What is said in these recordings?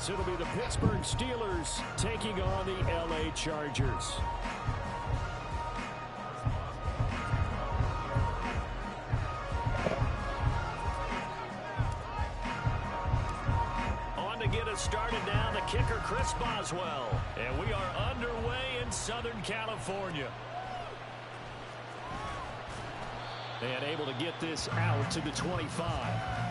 as it'll be the Pittsburgh Steelers taking on the LA Chargers. On to get us started now, the kicker, Chris Boswell. And we are underway in Southern California. And able to get this out to the 25.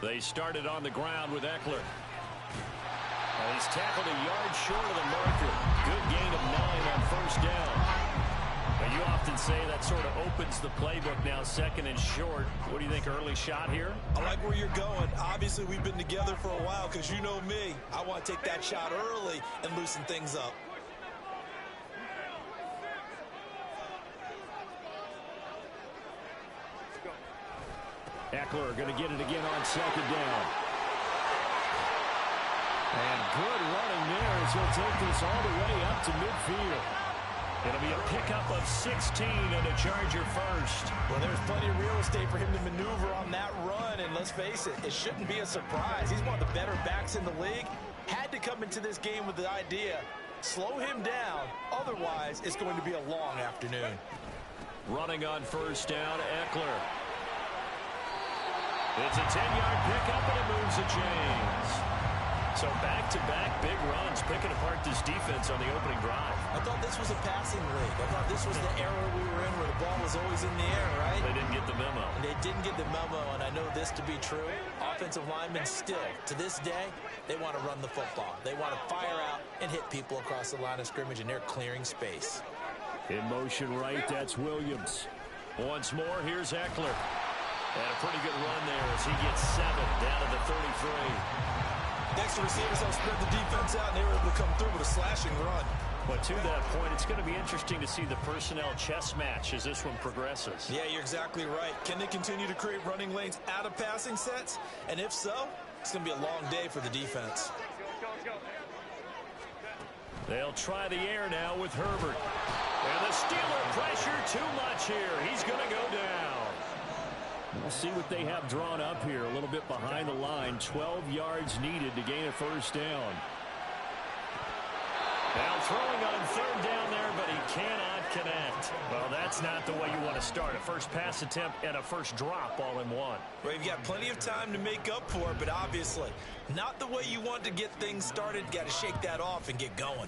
They started on the ground with Eckler. And he's tackled a yard short of the marker. Good gain of 9 on first down. But you often say that sort of opens the playbook now, second and short. What do you think, early shot here? I like where you're going. Obviously, we've been together for a while because you know me. I want to take that shot early and loosen things up. Eckler going to get it again on second down. And good running there as he'll take this all the way up to midfield. It'll be a pickup of 16 and a Charger first. Well, there's plenty of real estate for him to maneuver on that run, and let's face it, it shouldn't be a surprise. He's one of the better backs in the league. Had to come into this game with the idea, slow him down, otherwise it's going to be a long afternoon. Running on first down, Eckler. It's a 10-yard pickup, and it moves the chains. So back-to-back big runs, picking apart this defense on the opening drive. I thought this was a passing league. I thought this was the era we were in where the ball was always in the air, right? They didn't get the memo. And they didn't get the memo, and I know this to be true. Offensive linemen still, to this day, they want to run the football. They want to fire out and hit people across the line of scrimmage, and they're clearing space. In motion right, that's Williams. Once more, here's Eckler. And a pretty good run there as he gets 7 down to the 33. Next to receivers help spread the defense out, and they were able to come through with a slashing run. But to that point, it's going to be interesting to see the personnel chess match as this one progresses. Yeah, you're exactly right. Can they continue to create running lanes out of passing sets? And if so, it's going to be a long day for the defense. They'll try the air now with Herbert. And the Steeler pressure too much here. He's going to go down. We'll see what they have drawn up here. A little bit behind the line. 12 yards needed to gain a first down. Now throwing on third down there, but he cannot connect. Well, that's not the way you want to start. A first pass attempt and a first drop all in one. Well, you've got plenty of time to make up for it, but obviously not the way you want to get things started. Got to shake that off and get going.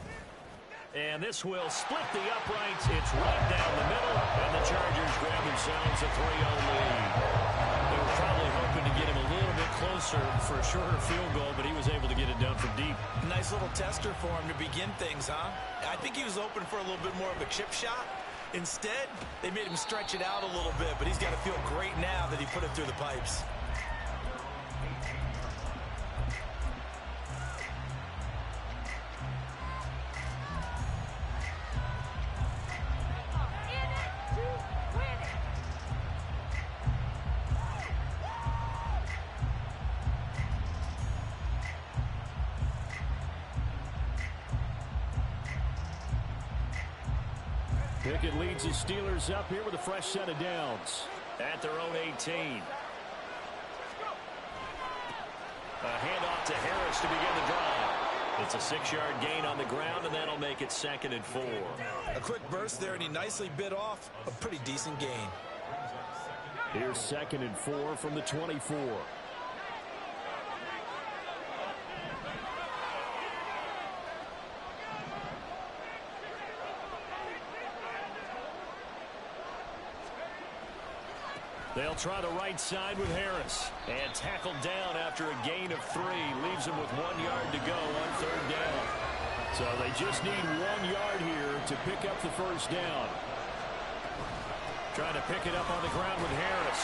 And this will split the uprights. It's right down the middle, and the Chargers grab themselves a 3-0 lead. They were probably hoping to get him a little bit closer for a shorter field goal, but he was able to get it done from deep. Nice little tester for him to begin things, huh? I think he was open for a little bit more of a chip shot. Instead, they made him stretch it out a little bit, but he's got to feel great now that he put it through the pipes. Pickett leads the Steelers up here with a fresh set of downs at their own 18. A handoff to Harris to begin the drive. It's a 6-yard gain on the ground, and that'll make it 2nd and 4. A quick burst there, and he nicely bit off a pretty decent gain. Here's 2nd and 4 from the 24. They'll try the right side with Harris. And tackled down after a gain of 3. Leaves him with 1 yard to go on 3rd down. So they just need 1 yard here to pick up the first down. Trying to pick it up on the ground with Harris.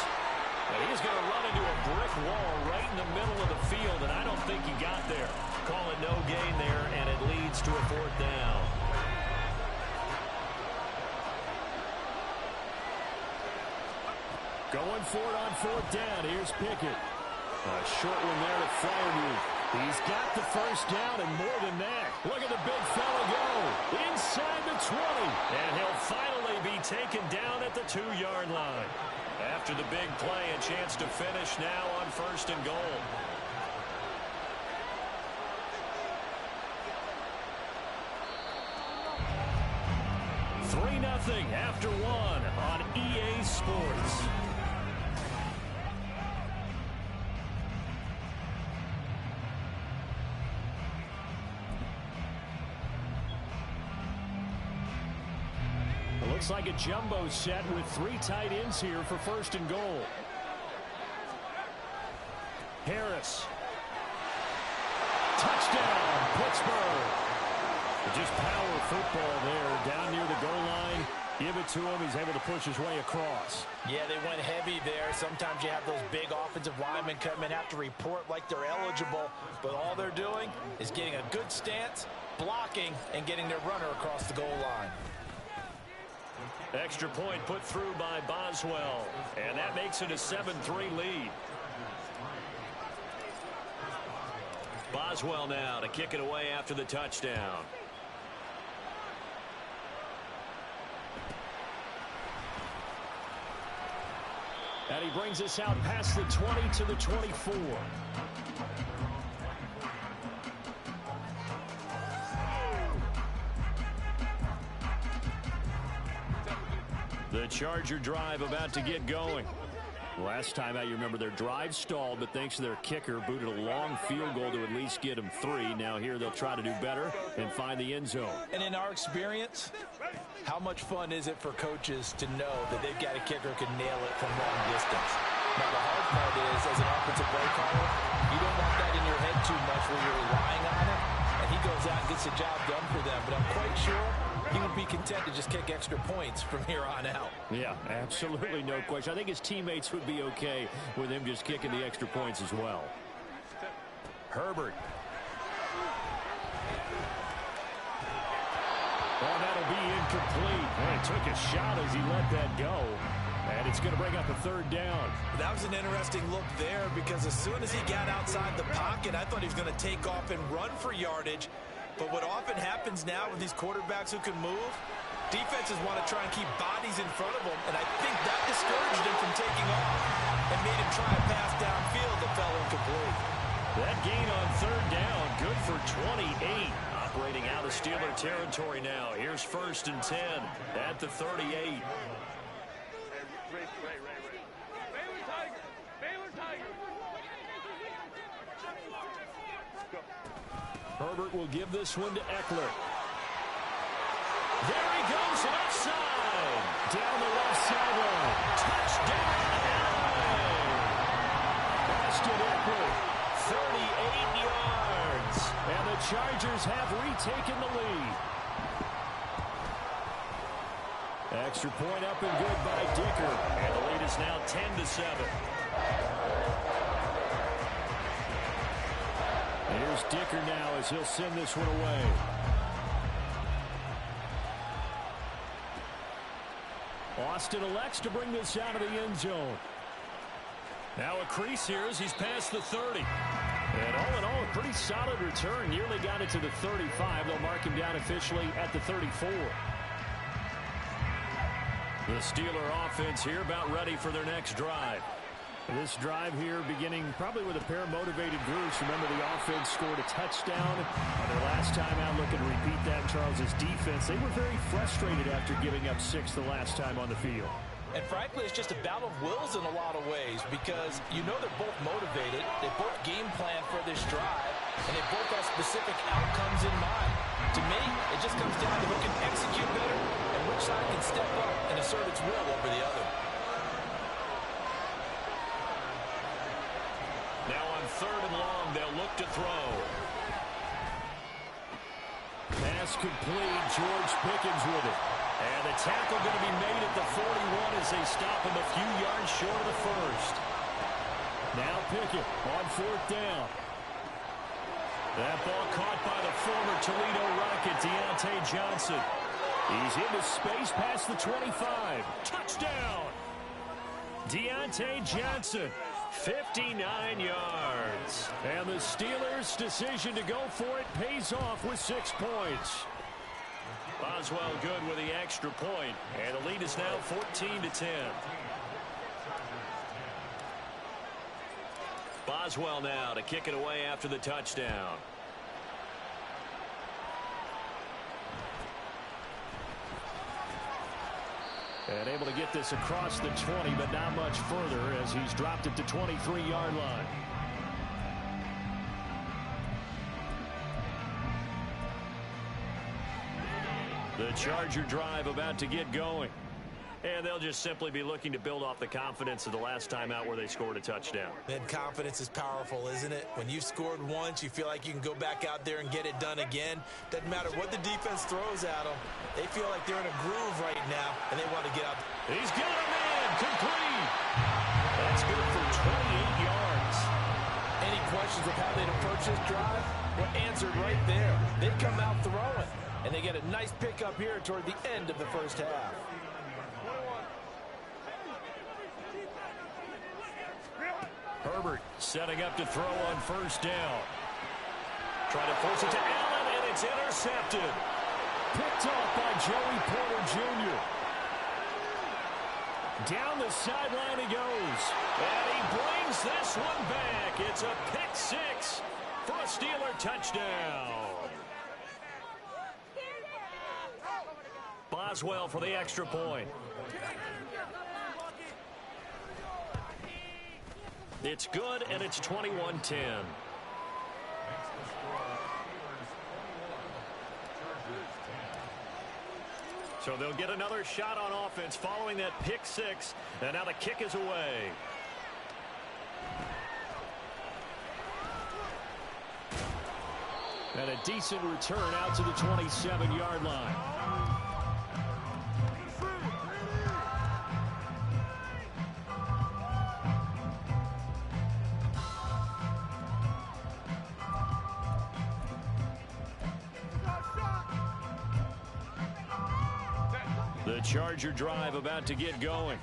And he's going to run into a brick wall right in the middle of the field, and I don't think he got there. Calling no gain there, and it leads to a 4th down. Going for it on 4th down. Here's Pickett. A short one there to Freiermuth. He's got the first down and more than that. Look at the big fella go. Inside the 20. And he'll finally be taken down at the 2-yard line. After the big play, a chance to finish now on 1st and goal. Nothing after 1 on EA Sports. It looks like a jumbo set with 3 tight ends here for 1st and goal. Harris. Touchdown, Pittsburgh. Just power football there down near the goal line. Give it to him. He's able to push his way across. Yeah, they went heavy there. Sometimes you have those big offensive linemen come in, have to report like they're eligible, but all they're doing is getting a good stance, blocking, and getting their runner across the goal line. Extra point put through by Boswell, and that makes it a 7-3 lead. Boswell now to kick it away after the touchdown. And he brings us out past the 20 to the 24. The Charger drive about to get going. Last time out, you remember their drive stalled, but thanks to their kicker, booted a long field goal to at least get them 3. Now here they'll try to do better and find the end zone. And in our experience, how much fun is it for coaches to know that they've got a kicker who can nail it from long distance? Now, the hard part is, as an offensive play caller, you don't want that in your head too much where you're relying on it, and he goes out and gets the job done for them. But I'm quite sure he would be content to just kick extra points from here on out. Yeah, absolutely no question. I think his teammates would be okay with him just kicking the extra points as well. Herbert. Oh, that'll be incomplete. And he took a shot as he let that go. And it's going to bring up a 3rd down. That was an interesting look there because as soon as he got outside the pocket, I thought he was going to take off and run for yardage. But what often happens now with these quarterbacks who can move, defenses want to try and keep bodies in front of them, and I think that discouraged him from taking off and made him try a pass downfield that fell incomplete. That gain on 3rd down, good for 28. Operating out of Steeler territory now. Here's 1st and 10 at the 38. Herbert will give this one to Eckler. There he goes, offside. Down the left sideline. Touchdown, Austin Eckler, 38 yards. And the Chargers have retaken the lead. Extra point up and good by Dicker. And the lead is now 10-7. Here's Dicker now as he'll send this one away. Austin elects to bring this out of the end zone. Now a crease here as he's past the 30. And all in all, a pretty solid return. Nearly got it to the 35. They'll mark him down officially at the 34. The Steeler offense here about ready for their next drive. This drive here beginning probably with a pair of motivated groups. Remember, the offense scored a touchdown on their last time out. Looking to repeat that. Charles's defense, they were very frustrated after giving up 6 the last time on the field. And frankly, it's just a battle of wills in a lot of ways because you know they're both motivated. They both game plan for this drive, and they both have specific outcomes in mind. To me, it just comes down to who can execute better and which side can step up and assert its will over the other. Now on 3rd and long, they'll look to throw. Pass complete. George Pickens with it. And the tackle going to be made at the 41 as they stop him a few yards short of the first. Now Pickett on 4th down. That ball caught by the former Toledo Rocket, Deontay Johnson. He's into space past the 25. Touchdown! Deontay Johnson, 59 yards. And the Steelers' decision to go for it pays off with 6 points. Boswell good with the extra point, and the lead is now 14-10. Boswell now to kick it away after the touchdown. And able to get this across the 20, but not much further as he's dropped it to 23-yard line. The Charger drive about to get going. And they'll just simply be looking to build off the confidence of the last time out where they scored a touchdown. And confidence is powerful, isn't it? When you've scored once, you feel like you can go back out there and get it done again. Doesn't matter what the defense throws at them. They feel like they're in a groove right now, and they want to get out. He's got him in. Complete. That's good for 28 yards. Any questions of how they'd approach this drive? Well, answered right there. They come out throwing, and they get a nice pickup here toward the end of the first half. Herbert setting up to throw on 1st down. Trying to force it to Allen, and it's intercepted. Picked off by Joey Porter Jr. Down the sideline he goes. And he brings this one back. It's a pick 6 for a Steeler touchdown. Boswell for the extra point. It's good, and it's 21-10. So they'll get another shot on offense following that pick 6, and now the kick is away. And a decent return out to the 27-yard line. The Charger drive about to get going.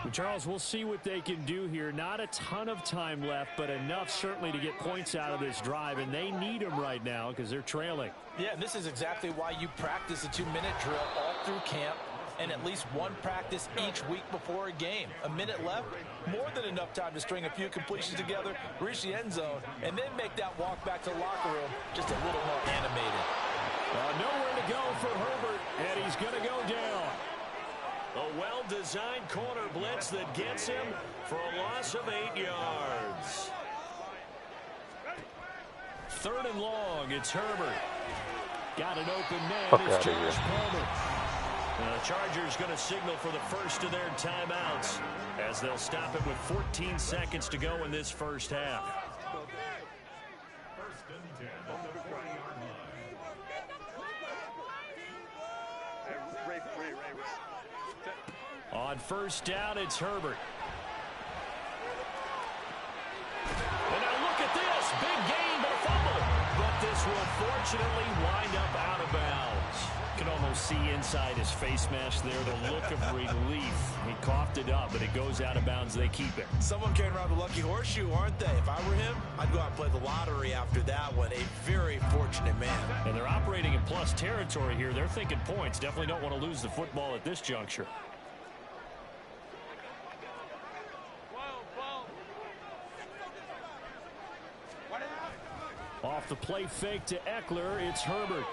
Well, Charles, we'll see what they can do here. Not a ton of time left, but enough certainly to get points out of this drive, and they need them right now because they're trailing. Yeah, and this is exactly why you practice a 2-minute drill all through camp and at least one practice each week before a game. A minute left, more than enough time to string a few completions together, reach the end zone, and then make that walk back to the locker room just a little more animated. Nowhere to go for Herbert, and he's going to go down. A well-designed corner blitz that gets him for a loss of 8 yards. 3rd and long, it's Herbert. Got an open man. It's George Palmer. The Chargers going to signal for the first of their timeouts as they'll stop it with 14 seconds to go in this first half. On 1st down, it's Herbert. And now look at this. Big gain, but a fumble. But this will fortunately wind up out of bounds. You can almost see inside his face mask there the look of relief. He coughed it up, but it goes out of bounds. They keep it. Someone carrying around the lucky horseshoe, aren't they? If I were him, I'd go out and play the lottery after that one. A very fortunate man. And they're operating in plus territory here. They're thinking points. Definitely don't want to lose the football at this juncture. Off the play fake to Eckler, it's Herbert.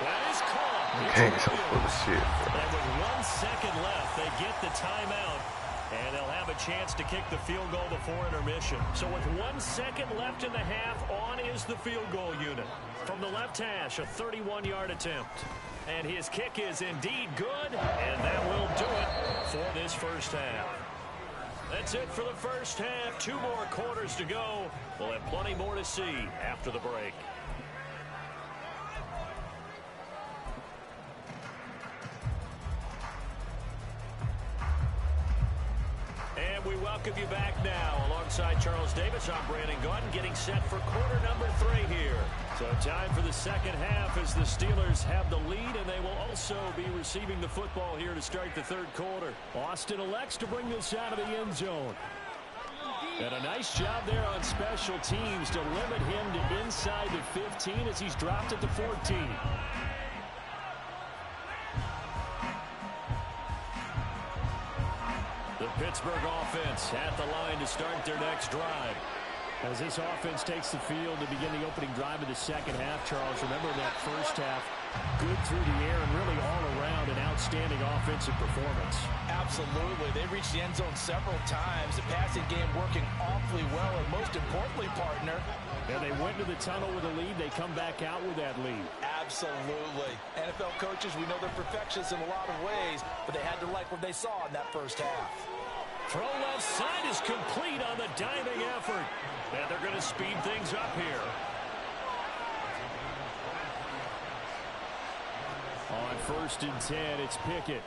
That is caught. Dang, so full of shit. And with 1 second left, they get the timeout. And they'll have a chance to kick the field goal before intermission. So with 1 second left in the half, on is the field goal unit. From the left hash, a 31-yard attempt. And his kick is indeed good, and that will do it for this first half. That's it for the first half. 2 more quarters to go. We'll have plenty more to see after the break. And we welcome you back now. Alongside Charles Davis, I'm Brandon Gunn, getting set for quarter number 3 here. So time for the second half as the Steelers have the lead, and they will also be receiving the football here to start the third quarter. Austin elects to bring this out of the end zone. And a nice job there on special teams to limit him to inside the 15 as he's dropped at the 14. The Pittsburgh offense at the line to start their next drive. As this offense takes the field to begin the opening drive of the second half, Charles, remember that first half, good through the air and really all around an outstanding offensive performance. Absolutely. They reached the end zone several times. The passing game working awfully well, and most importantly, partner, and they went to the tunnel with a lead. They come back out with that lead. Absolutely. NFL coaches, we know they're perfectionists in a lot of ways, but they had to like what they saw in that first half. Throw left side is complete on the diving effort. And they're going to speed things up here. On 1st and 10, it's Pickett.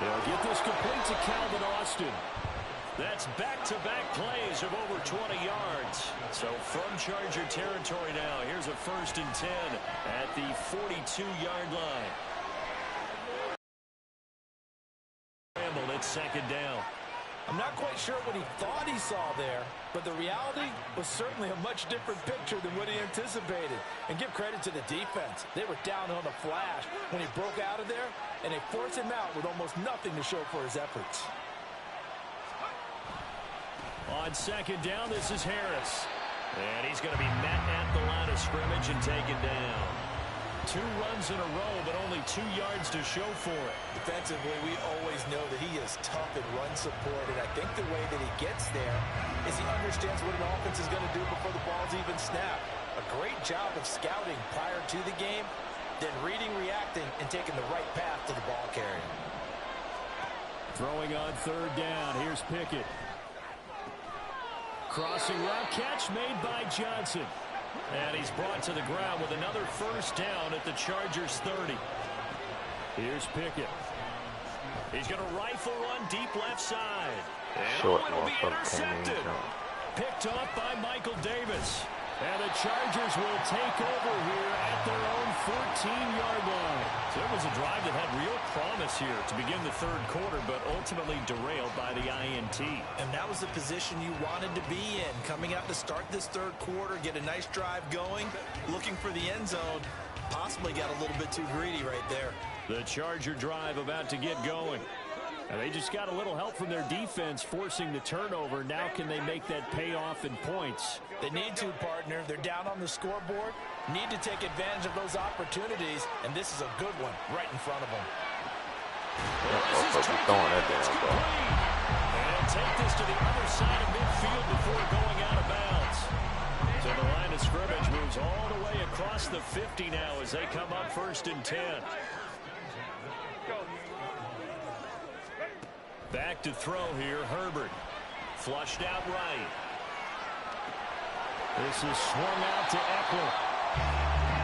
They'll get this complete to Calvin Austin. That's back-to-back plays of over 20 yards. So from Charger territory now, here's a 1st and 10 at the 42-yard line. It's 2nd down. I'm not quite sure what he thought he saw there, but the reality was certainly a much different picture than what he anticipated. And give credit to the defense. They were down on the flash when he broke out of there, and they forced him out with almost nothing to show for his efforts. On 2nd down, this is Harris. And he's going to be met at the line of scrimmage and taken down. 2 runs in a row, but only 2 yards to show for it. Defensively, we always know that he is tough in run support, and I think the way that he gets there is he understands what an offense is going to do before the ball's even snapped. A great job of scouting prior to the game, then reading, reacting, and taking the right path to the ball carrier. Throwing on 3rd down, here's Pickett. Crossing route catch made by Johnson. And he's brought to the ground with another 1st down at the Chargers 30. Here's Pickett. He's going to rifle one deep left side. And short it'll be motherfucker came intercepted. in. Picked off by Michael Davis. And the Chargers will take over here at their own 14-yard line. So it was a drive that had real promise here to begin the third quarter, but ultimately derailed by the INT. And that was the position you wanted to be in. Coming out to start this third quarter, get a nice drive going, looking for the end zone. Possibly got a little bit too greedy right there. The Charger drive about to get going. And they just got a little help from their defense forcing the turnover. Now can they make that pay off in points? They need to, partner. They're down on the scoreboard. Need to take advantage of those opportunities, and this is a good one right in front of them. Throwing that damn ball. And take this to the other side of midfield before going out of bounds. So the line of scrimmage moves all the way across the 50 now as they come up 1st and 10. Back to throw here, Herbert. Flushed out right. This is swung out to Eckler.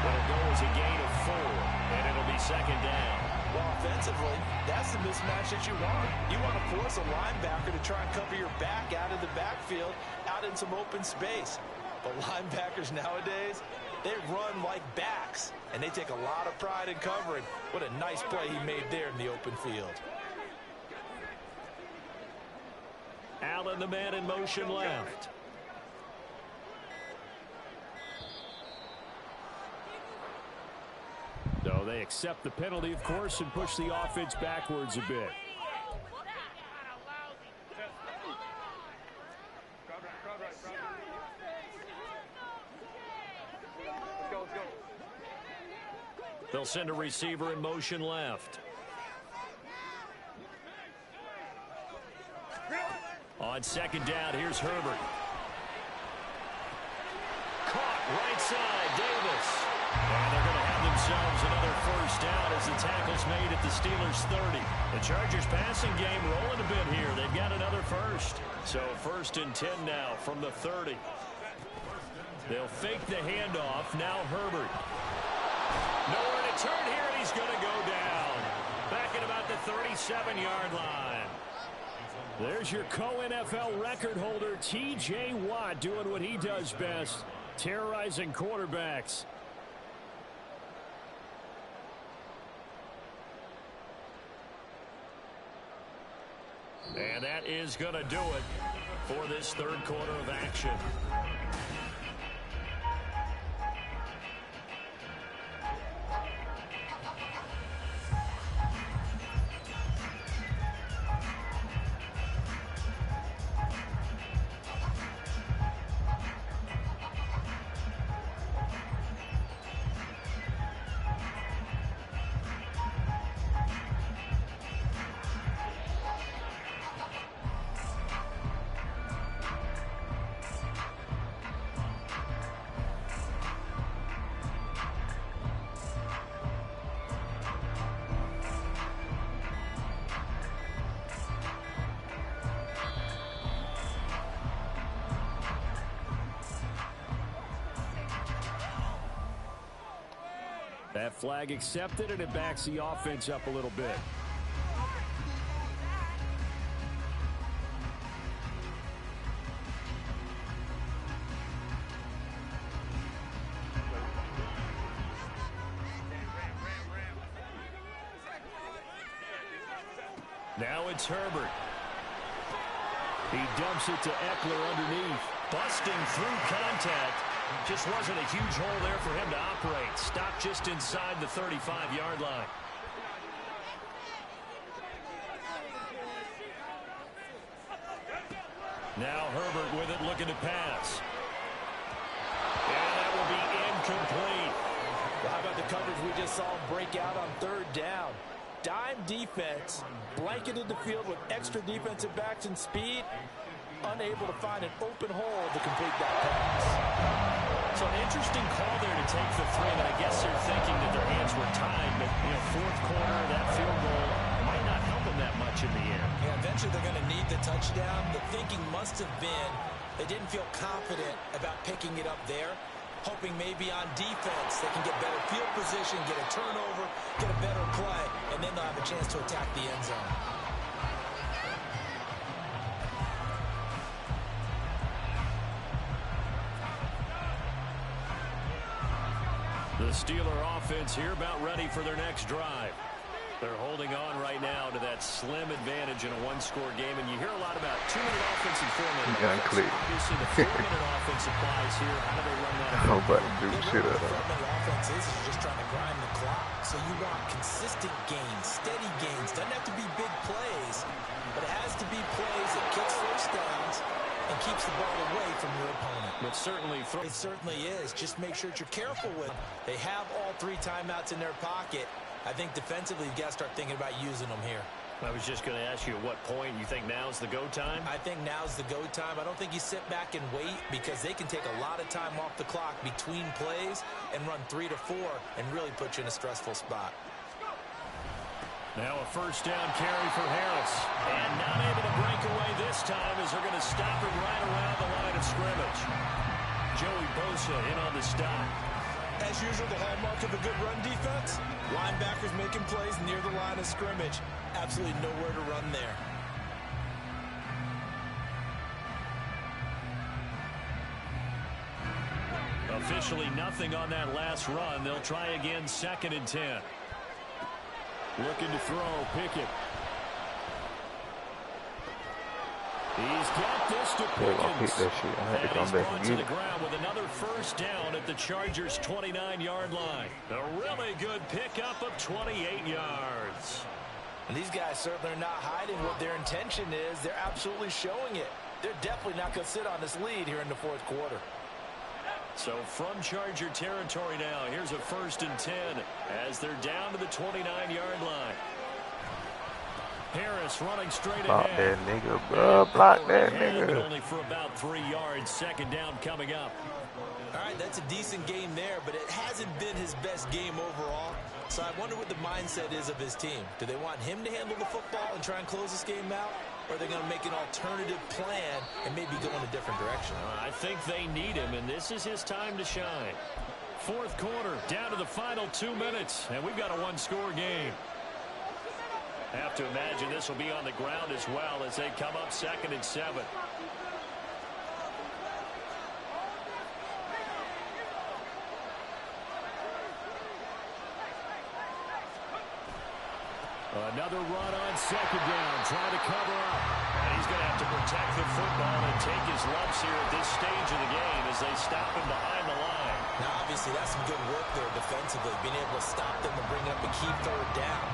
It'll go as a gain of 4, and it'll be 2nd down. Well, offensively, that's the mismatch that you want. You want to force a linebacker to try and cover your back out of the backfield, out in some open space. But linebackers nowadays, they run like backs, and they take a lot of pride in covering. What a nice play he made there in the open field. Allen, the man in motion left. So they accept the penalty, of course, and push the offense backwards a bit. They'll send a receiver in motion left. On second down, here's Herbert. Caught right side, Davis. And they're going to have themselves another first down as the tackle's made at the Steelers' 30. The Chargers passing game rolling a bit here. They've got another first. So 1st and 10 now from the 30. They'll fake the handoff. Now Herbert. Nowhere to turn here, and he's going to go down. Back at about the 37-yard line. There's your co-NFL record holder, T.J. Watt, doing what he does best, terrorizing quarterbacks. And that is going to do it for this third quarter of action. That flag accepted, and it backs the offense up a little bit. Now it's Herbert. He dumps it to Eckler underneath. Busting through contact. Just wasn't a huge hole there for him to operate. Stopped just inside the 35-yard line. Now Herbert with it, looking to pass. And that will be incomplete. Well, how about the coverage we just saw break out on 3rd down? Dime defense, blanketed the field with extra defensive backs and speed, unable to find an open hole to complete that pass. So an interesting call there to take the 3, and I guess they're thinking that their hands were tied, but, you know, 4th quarter, that field goal might not help them that much in the end. Yeah, eventually they're going to need the touchdown. The thinking must have been they didn't feel confident about picking it up there, hoping maybe on defense they can get better field position, get a turnover, get a better play, and then they'll have a chance to attack the end zone. The Steeler offense here about ready for their next drive. They're holding on right now to that slim advantage in a one-score game, and you hear a lot about 2-minute offense and 4-minute offense. Obviously, the 4-minute offense applies here. How do they run that? Nobody do shit up. 4-minute offense is just trying to grind the clock. So you want consistent gains, steady gains. Doesn't have to be big plays, but it has to be plays that kicks first downs and keeps the ball away from your opponent. But certainly, it certainly is. Just make sure that you're careful with them. They have all 3 timeouts in their pocket. I think defensively, you've got to start thinking about using them here. I was just going to ask you at what point you think now's the go time? I think now's the go time. I don't think you sit back and wait, because they can take a lot of time off the clock between plays and run 3 to 4 and really put you in a stressful spot. Now a first down carry for Harris. And not able to break away this time as they're going to stop him right around the line of scrimmage. Joey Bosa in on the stop. As usual, the hallmark of a good run defense, linebackers making plays near the line of scrimmage. Absolutely nowhere to run there. Officially nothing on that last run. They'll try again, 2nd and 10. Looking to throw, Pickett. He's got this to Pickens. That shit. I had to come back and to get the it. ground with another first down at the Chargers' 29-yard line. A really good pickup of 28 yards. And these guys certainly are not hiding what their intention is. They're absolutely showing it. They're definitely not going to sit on this lead here in the 4th quarter. So from Charger territory now, here's a 1st and 10 as they're down to the 29-yard line. Harris running straight Block ahead. that nigga, bro. Block that nigga. Only for about 3 yards. 2nd down coming up. All right, that's a decent game there, but it hasn't been his best game overall. So I wonder what the mindset is of his team. Do they want him to handle the football and try and close this game out? Or are they going to make an alternative plan and maybe go in a different direction? I think they need him, and this is his time to shine. 4th quarter, down to the final 2 minutes, and we've got a 1-score game. Have to imagine this will be on the ground as well as they come up 2nd and 7. Another run on 2nd down, trying to cover up. And he's going to have to protect the football and take his lumps here at this stage of the game as they stop him behind the line. Now, obviously, that's some good work there defensively, being able to stop them and bring up a key 3rd down.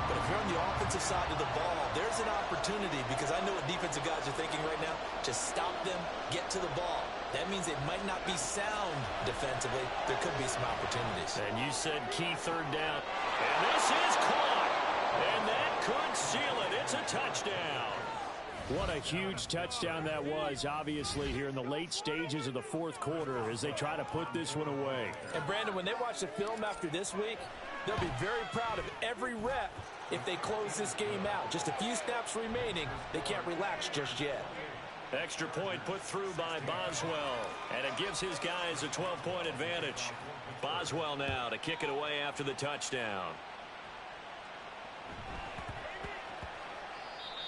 But if you're on the offensive side of the ball, there's an opportunity, because I know what defensive guys are thinking right now. Just stop them, get to the ball. That means it might not be sound defensively. There could be some opportunities. And you said key 3rd down. And this is caught. And that could seal it. It's a touchdown. What a huge touchdown that was, obviously, here in the late stages of the 4th quarter as they try to put this one away. And, Brandon, when they watch the film after this week, they'll be very proud of every rep if they close this game out. Just a few snaps remaining. They can't relax just yet. Extra point put through by Boswell. And it gives his guys a 12-point advantage. Boswell now to kick it away after the touchdown.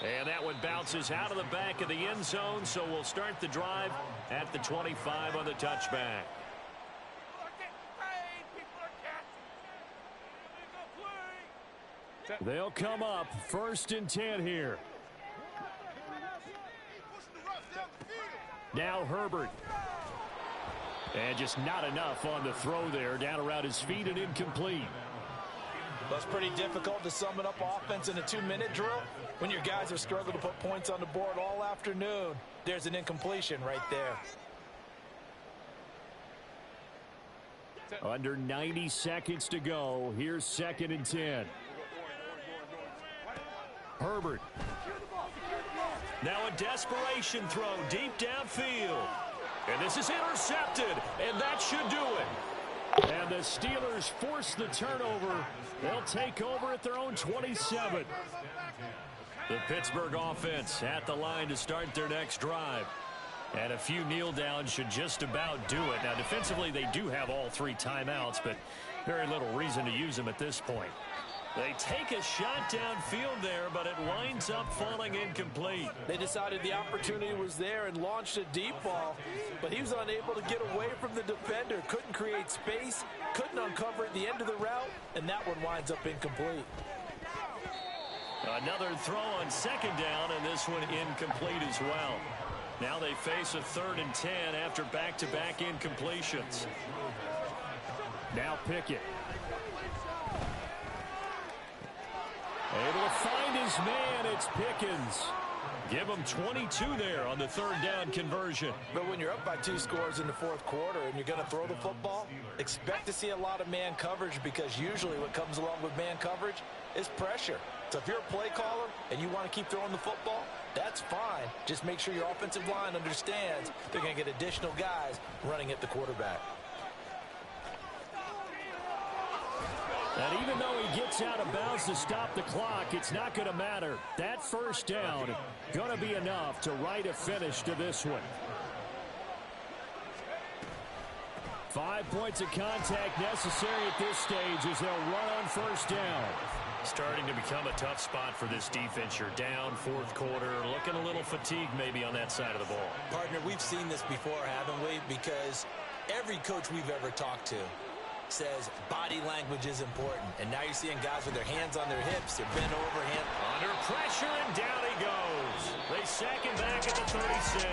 And that one bounces out of the back of the end zone, so we'll start the drive at the 25 on the touchback. They'll come up 1st and 10 here. Now Herbert. And just not enough on the throw there, down around his feet and incomplete. Well, it's pretty difficult to sum it up offense in a 2-minute drill when your guys have struggled to put points on the board all afternoon. There's an incompletion right there. Under 90 seconds to go. Here's 2nd and 10. Herbert. Now a desperation throw deep downfield. And this is intercepted, and that should do it. And the Steelers force the turnover. They'll take over at their own 27. The Pittsburgh offense at the line to start their next drive. And a few kneel downs should just about do it. Now, defensively, they do have all 3 timeouts, but very little reason to use them at this point. They take a shot downfield there, but it winds up falling incomplete. They decided the opportunity was there and launched a deep ball, but he was unable to get away from the defender. Couldn't create space, couldn't uncover at the end of the route, and that one winds up incomplete. Another throw on 2nd down, and this one incomplete as well. Now they face a 3rd and 10 after back-to-back incompletions. Now Pickett. Able to find his man. It's Pickens. Give him 22 there on the 3rd down conversion. But when you're up by 2 scores in the 4th quarter and you're going to throw the football, expect to see a lot of man coverage, because usually what comes along with man coverage is pressure. So if you're a play caller and you want to keep throwing the football, that's fine. Just make sure your offensive line understands they're going to get additional guys running at the quarterback. And even though he gets out of bounds to stop the clock, it's not going to matter. That 1st down going to be enough to write a finish to this one. 5 points of contact necessary at this stage as they'll run on 1st down. Starting to become a tough spot for this defense. You're down 4th quarter, looking a little fatigued maybe on that side of the ball. Partner, we've seen this before, haven't we? Because every coach we've ever talked to says body language is important. And now you're seeing guys with their hands on their hips, they're bent over, under pressure, and down he goes. They sack him back at the 36.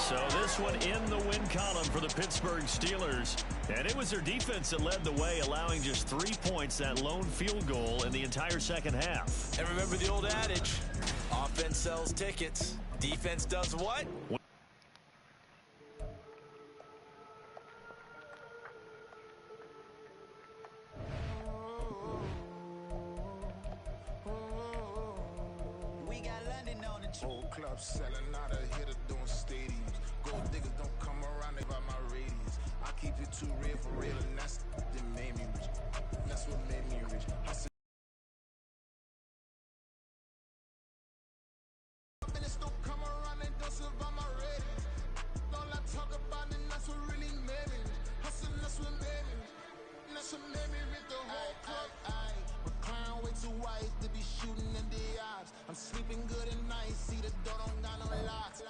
So this one in the win column for the Pittsburgh Steelers. And it was their defense that led the way, allowing just 3 points, that lone field goal in the entire second half. And remember the old adage, offense sells tickets, defense does what? Whole club selling out of hitter doing stadiums. Gold diggers don't come around, they buy my radius. I keep it too real for real, and that's that made me rich. That's what made me rich. Hustle. Don't come around, they don't survive my radius. All I talk about, and that's what really made me rich. Hustle, that's what made me rich. That's what made me rich. The whole club. McLaren way too white to be shooting in the eyes. I'm sleeping good at night, see the door don't got no locks.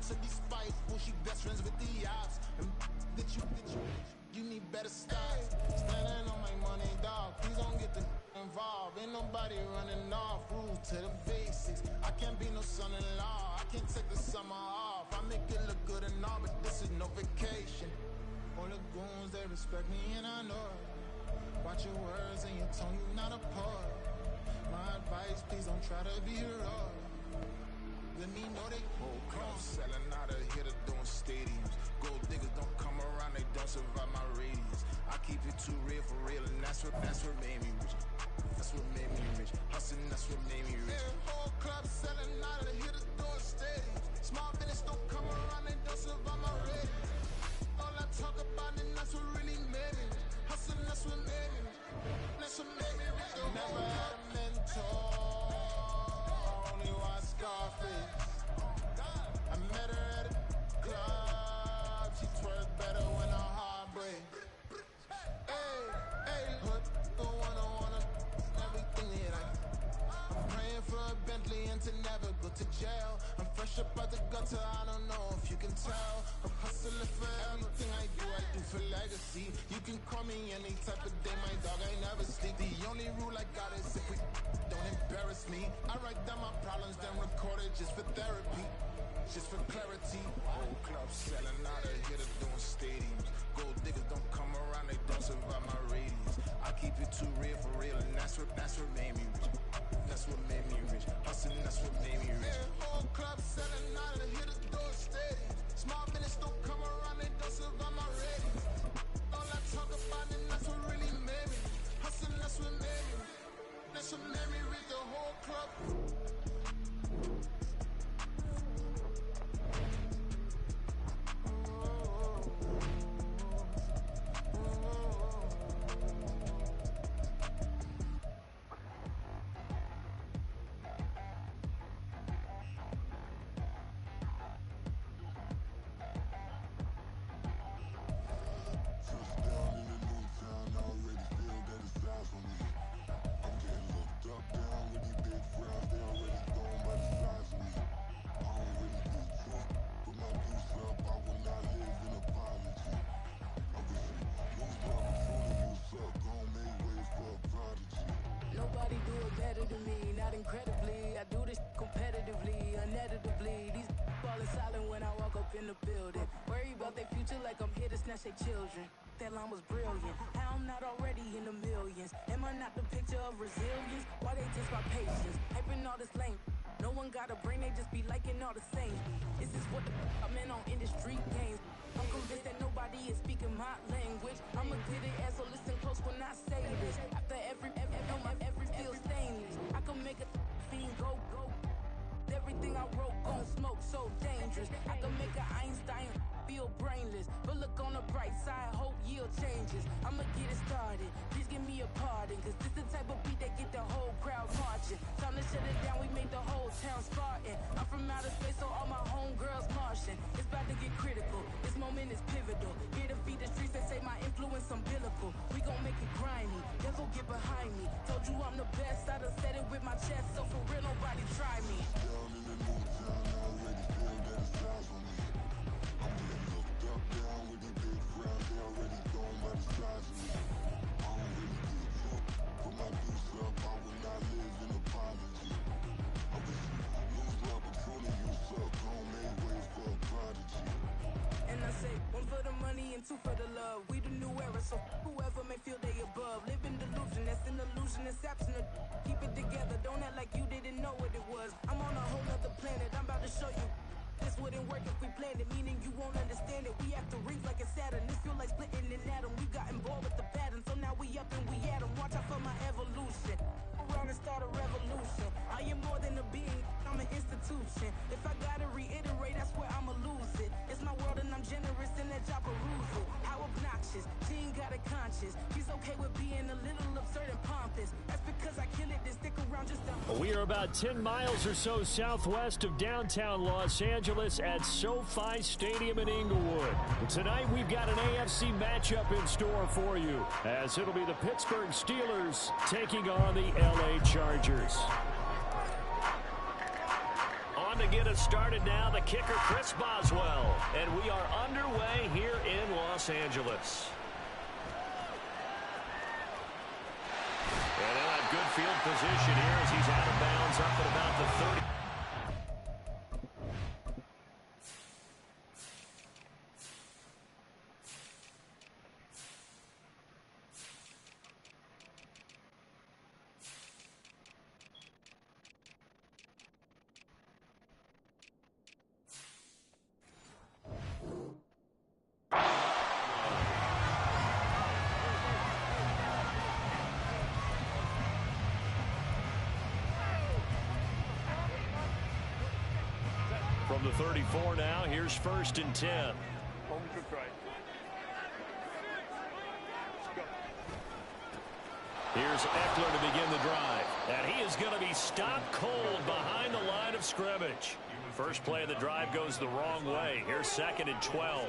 To be spiteful, she best friends with the ops. And that you need better style. Standing on my money, dog. Please don't get the involved. Ain't nobody running off. Rules to the basics. I can't be no son-in-law. I can't take the summer off. I make it look good and all, but this is no vacation. All the goons, they respect me and I know it. Watch your words and your tone, you not a poet. My advice, please don't try to be heroic. Let me know they whole club selling out of hitter doing stadiums. Gold diggers don't come around, they don't survive my radius. I keep it too real for real, and that's what made me rich. That's what made me rich. Hustling, that's what made me rich. Yeah, whole club selling out of hitter doing stadiums. Small business don't come around, they don't survive my radius. All I talk about, and that's what really made me rich. Hustling, that's what made me rich. That's what made me rich. Never had a mentor, only watch Scarface. I met her at a club, she twerks better when her heart breaks. Hey, hood, the wanna everything that I'm praying for a Bentley and to never go to jail. I'm fresh up out the gutter, I don't know if you can tell. I'm hustling for everything I do for legacy. You can call me any type of day, my dog, I never sleep. The only rule I got is if we don't embarrass me. I write down my problems, then record it just for therapy. Just for clarity, whole club selling out of hitter doing stadiums. Gold diggers don't come around, they don't survive my radius. I keep it too real for real, and that's what made me rich. That's what made me rich. Hustling, that's what made me rich. Yeah, whole club selling out of hitter doing stadiums. Small business don't come around, they don't survive my radius. All I talk about, and that's what really made me rich. Hustling, that's what made me rich. That's what made me rich. The whole club. Say children, that line was brilliant. How I'm not already in the millions? Am I not the picture of resilience? Why they test my patience? Hyping all this lame. No one got a brain, they just be liking all the same. This is what the I'm in on industry games. I'm convinced that nobody is speaking my language. I'm a good ass, so listen close when I say this. After every feel stainless. I can make a fiend go. Everything I wrote gon' smoke, so dangerous. I can make an Einstein feel brainless, but look on the bright side, hope yield changes. I'ma get it started, please give me a pardon, cause this the type of beat that get the whole crowd marching. Time to shut it down, we made the whole town Spartan. I'm from outer space, so all my homegirls Martian. It's about to get critical, this moment is pivotal. Here to feed the streets, they say my influence umbilical. We gon' make it grimy, devil get behind me. Told you I'm the best, I done said it with my chest, so for real nobody try me. Down in the new town, I already feel that it's time for me. I'm getting looked up, down with the big crowd, they already gone by the size of me. I don't really give a fuck, put my deuce up, I will not live in apology. I wish you lose the opportunity, you suck, gon' make way for a prodigy. And I say, one for the money and two for the love. We the new era, so whoever may feel they above. Live in delusion, that's an illusion, it's absent. Keep it together, don't act like you didn't know what it was. I'm on a whole nother planet, I'm about to show you. This wouldn't work if we planned it, meaning you won't understand it. We have to rings like a Saturn, this feel like splitting an atom. We got involved with the pattern, so now we up and we at 'em. Watch out for my evolution, around and start a revolution. I am more than a being, I'm an instant Constitution. If I gotta reiterate, that's where I'ma lose it. It's my world and I'm generous in that job perusal. How obnoxious, she ain't got a conscience. She's okay with being a little absurd and pompous. That's because I kill it, then stick around just to... We are about 10 miles or so southwest of downtown Los Angeles at SoFi Stadium in Inglewood. Tonight we've got an AFC matchup in store for you, as it'll be the Pittsburgh Steelers taking on the LA Chargers. On to get us started now, the kicker Chris Boswell. And we are underway here in Los Angeles. And they'll have good field position here as he's out of bounds up at about the 30. From the 34 now, here's 1st and 10. Here's Eckler to begin the drive. And he is going to be stopped cold behind the line of scrimmage. First play of the drive goes the wrong way. Here's 2nd and 12.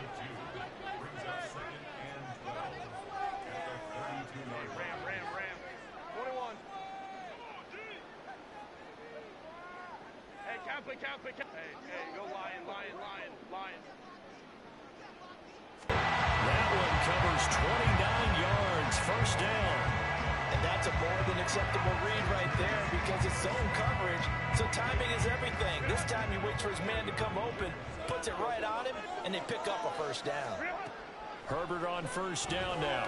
Hey, go Lion. That one covers 29 yards, 1st down. And that's a more than acceptable read right there because it's zone coverage, so timing is everything. This time he waits for his man to come open, puts it right on him, and they pick up a 1st down. Herbert on 1st down now.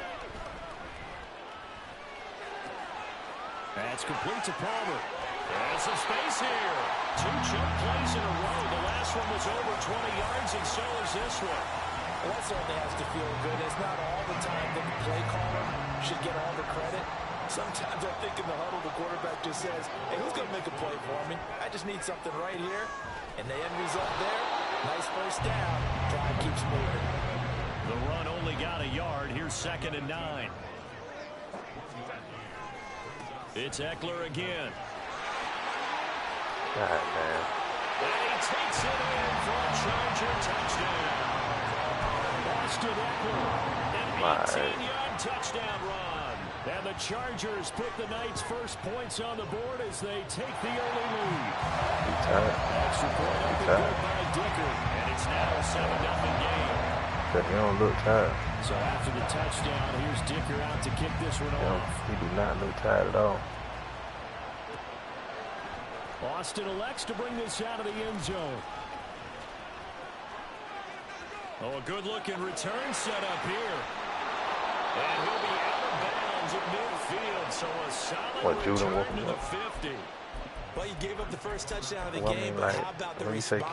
That's complete to Palmer. There's some space here. 2 jump plays in a row. The last one was over 20 yards, and so is this one. Well, that certainly has to feel good. It's not all the time that the play caller should get all the credit. Sometimes I think in the huddle, the quarterback just says, hey, who's going to make a play for me? I just need something right here. And the end result there, nice 1st down. Drive keeps moving. The run only got a yard. Here's 2nd and 9. It's Eckler again. God, man. And he takes it in for a Charger touchdown. Austin Eckler, An 18-yard touchdown run. And the Chargers put the night's first points on the board as they take the early lead. Extra point up and good by Dicker. And it's now a 7-0 game. He don't look tired. So after the touchdown, here's Dicker out to kick this one off. He do not look tired at all. Austin elects to bring this out of the end zone. Oh, a good-looking return set up here. And he'll be out of bounds at midfield, so a solid return to the 50. Well, you gave up the first touchdown of the game, but how about the response?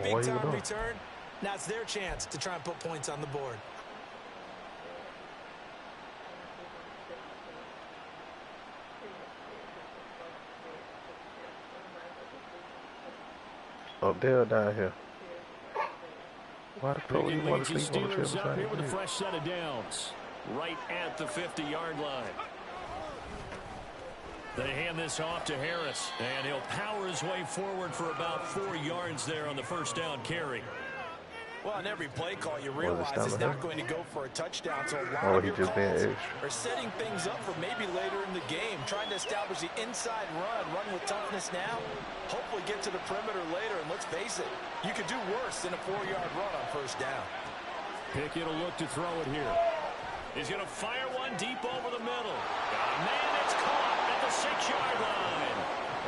Big time return. Now it's their chance to try and put points on the board. Up there or down here? Why the fuck you want to the sleep on the Steelers triple up here with a side? fresh set of downs. Right at the 50-yard line. They hand this off to Harris, and he'll power his way forward for about 4 yards there on the 1st down carry. Well, on every play call, you realize it's not going to go for a touchdown, so a lot of your just calls are setting things up for maybe later in the game, trying to establish the inside run with toughness now, hopefully get to the perimeter later, and let's face it, you could do worse than a 4-yard run on 1st down. Pickett will look to throw it here. He's going to fire one deep over the middle. Man, it's caught at the 6-yard line.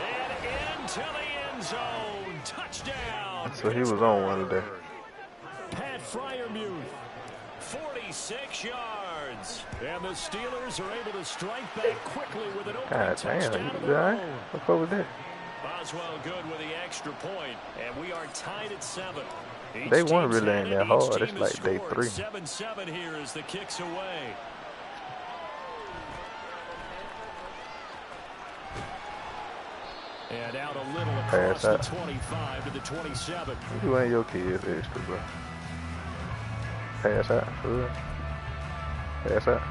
And into the end zone. Touchdown. So he was on one today. Pat Freiermuth. 46 yards. And the Steelers are able to strike back quickly with an open God touchdown damn, of you their right? own. What's over there? Boswell good with the extra point, and we are tied at 7. They won really ain't that hard. It's like day 3. 7-7 here as the kick's away. And out a little Pass across the out. 25 to the 27. You and your kids extra, bro. Pass out, for real. Pass out.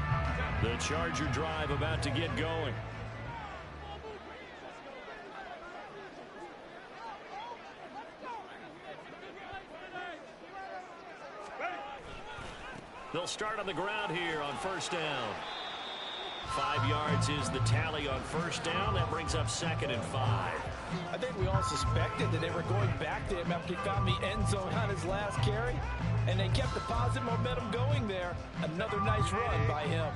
The Charger drive about to get going. They'll start on the ground here on first down. 5 yards is the tally on first down. That brings up 2nd and 5. I think we all suspected that they were going back to him after he found the end zone on his last carry, and they kept the positive momentum going there. Another nice run by him.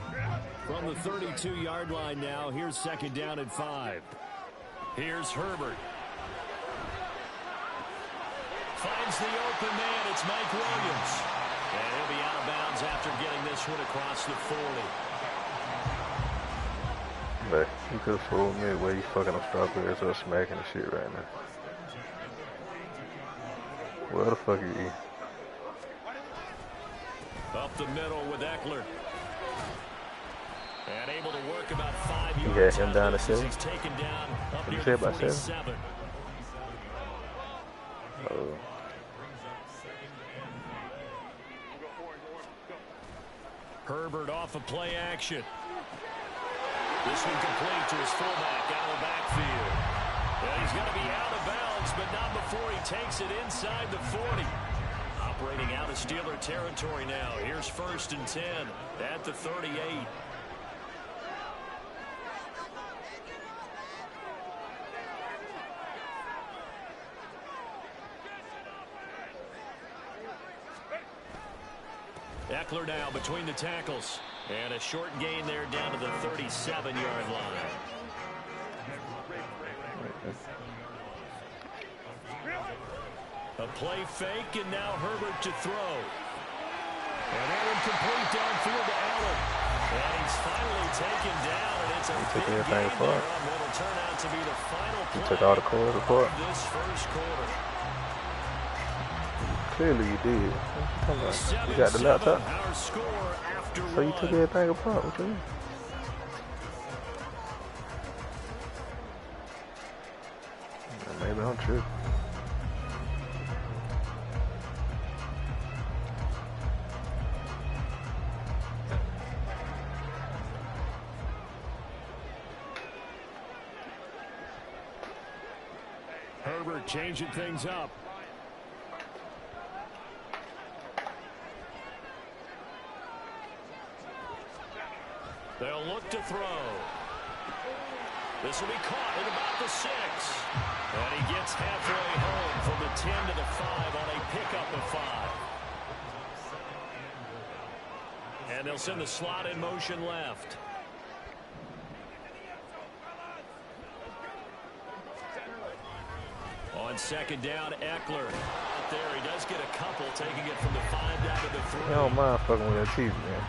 From the 32-yard line now, here's 2nd down and 5. Here's Herbert. Finds the open man. It's Mike Williams. And he'll be out of bounds after getting this one across the 40. But you could have fooled me where you fucking up strawberries or smacking the shit right now. Where the fuck are you? Up the middle with Eckler. And able to work about 5 You yards. had him down to 7? He's taken down up What you near say the about 7? 47. Oh. Herbert off of play action. This one complete to his fullback out of the backfield. Yeah, he's going to be out of bounds, but not before he takes it inside the 40. Operating out of Steeler territory now. Here's 1st and 10 at the 38. Eckler now between the tackles. And a short gain there down to the 37-yard line. A play fake, and now Herbert to throw. And that one complete downfield to Allen. And he's finally taken down, and it's a big gain there on what will turn out to be the final play. You took all the quarters apart. This first quarter. Clearly you did. What you talking about? You got the laptop? Our score after So you took everything apart. What you mean? Maybe I'm true. Herbert changing things up. They'll look to throw. This will be caught at about the 6. And he gets halfway home from the 10 to the 5 on a pickup of 5. And they'll send the slot in motion left. On 2nd down, Eckler. Out there, he does get a couple, taking it from the 5 down to the 3. You don't mind fucking with that teeth, man.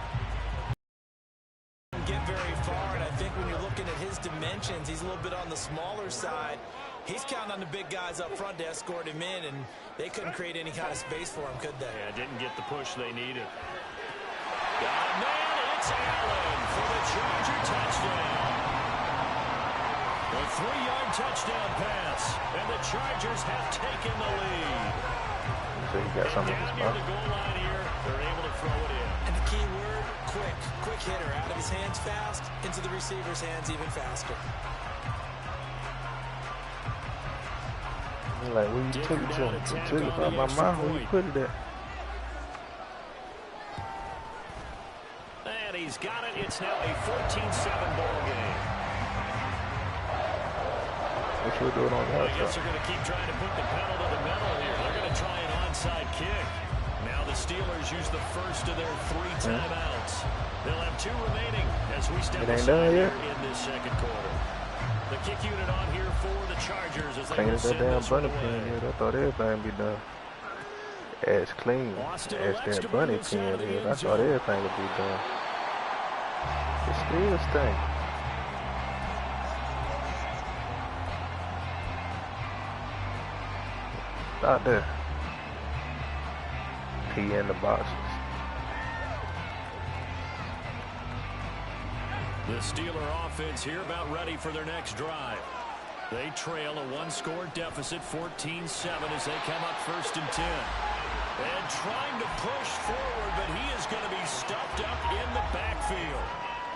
Get very far, and I think when you're looking at his dimensions, he's a little bit on the smaller side. He's counting on the big guys up front to escort him in, and they couldn't create any kind of space for him, could they? Yeah, didn't get the push they needed. Got a man, it's Allen for the Charger touchdown. A 3-yard touchdown pass, and the Chargers have taken the lead. So you got something Down near the goal line here, they're able to throw it in. And the key word, quick hitter, out of his hands fast, into the receiver's hands even faster. Like, where you took it to? You took it from my mouth, where you put it at? And he's got it. It's now a 14-7 ball game. What you doing on the I outside? guess they're going to keep trying to put the pedal to the metal here. They're going to try an onside kick. Now the Steelers use the first of their 3 timeouts. They'll have 2 remaining as we step aside here in this second quarter. The kick unit on here for the Chargers as they Clean will as that send damn this one bunny pen away. is. I thought everything be done as clean Austin as elects that to bunny move this out pen of the is. end I thought zone. everything would be done. It still stinks. Out there. Pee in the boxes. The Steeler offense here about ready for their next drive. They trail a one-score deficit, 14-7, as they come up 1st and 10. And trying to push forward, but he is going to be stuffed up in the backfield.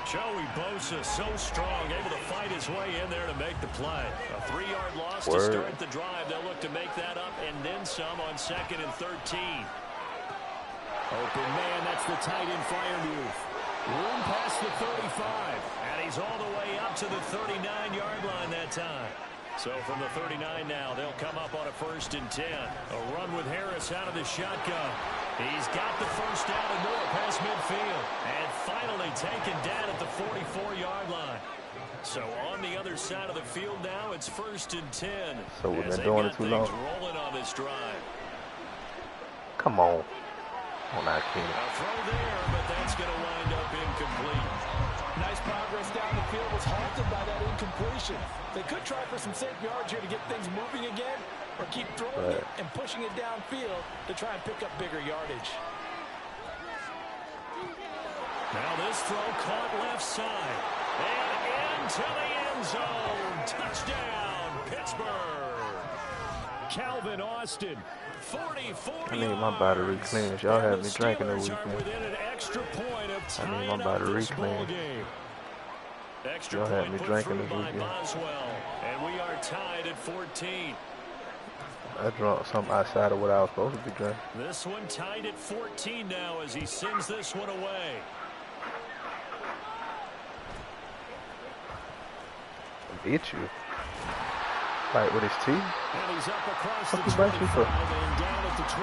Joey Bosa, so strong, able to fight his way in there to make the play. A 3-yard loss to start the drive. They'll look to make that up and then some on 2nd and 13. Open man, that's the tight end flyer move. Room past the 35, and he's all the way up to the 39-yard line that time. So from the 39 now, they'll come up on a 1st and 10. A run with Harris out of the shotgun. He's got the first down and more past midfield. And finally taken down at the 44-yard line. So on the other side of the field now, it's 1st and 10. So we've been doing it too long. Rolling on this drive. Come on. Oh, not kidding. A throw there, but that's going to wind up incomplete. Nice progress down the field, was halted by that incompletion. They could try for some safe yards here to get things moving again, or keep throwing it and pushing it downfield to try and pick up bigger yardage. Now this throw caught left side. And into the end zone. Touchdown, Pittsburgh. Calvin Austin. 44 I need my battery clean. Y'all have me drinking the weekend. I need my battery clean. Y'all have me drinking this weekend. And we are tied at 14. I drank something outside of what I was supposed to be drinking. This one tied at 14 now as he sends this one away. Beat you. Like with his teeth? And he's up across what the 25 and down at the 28.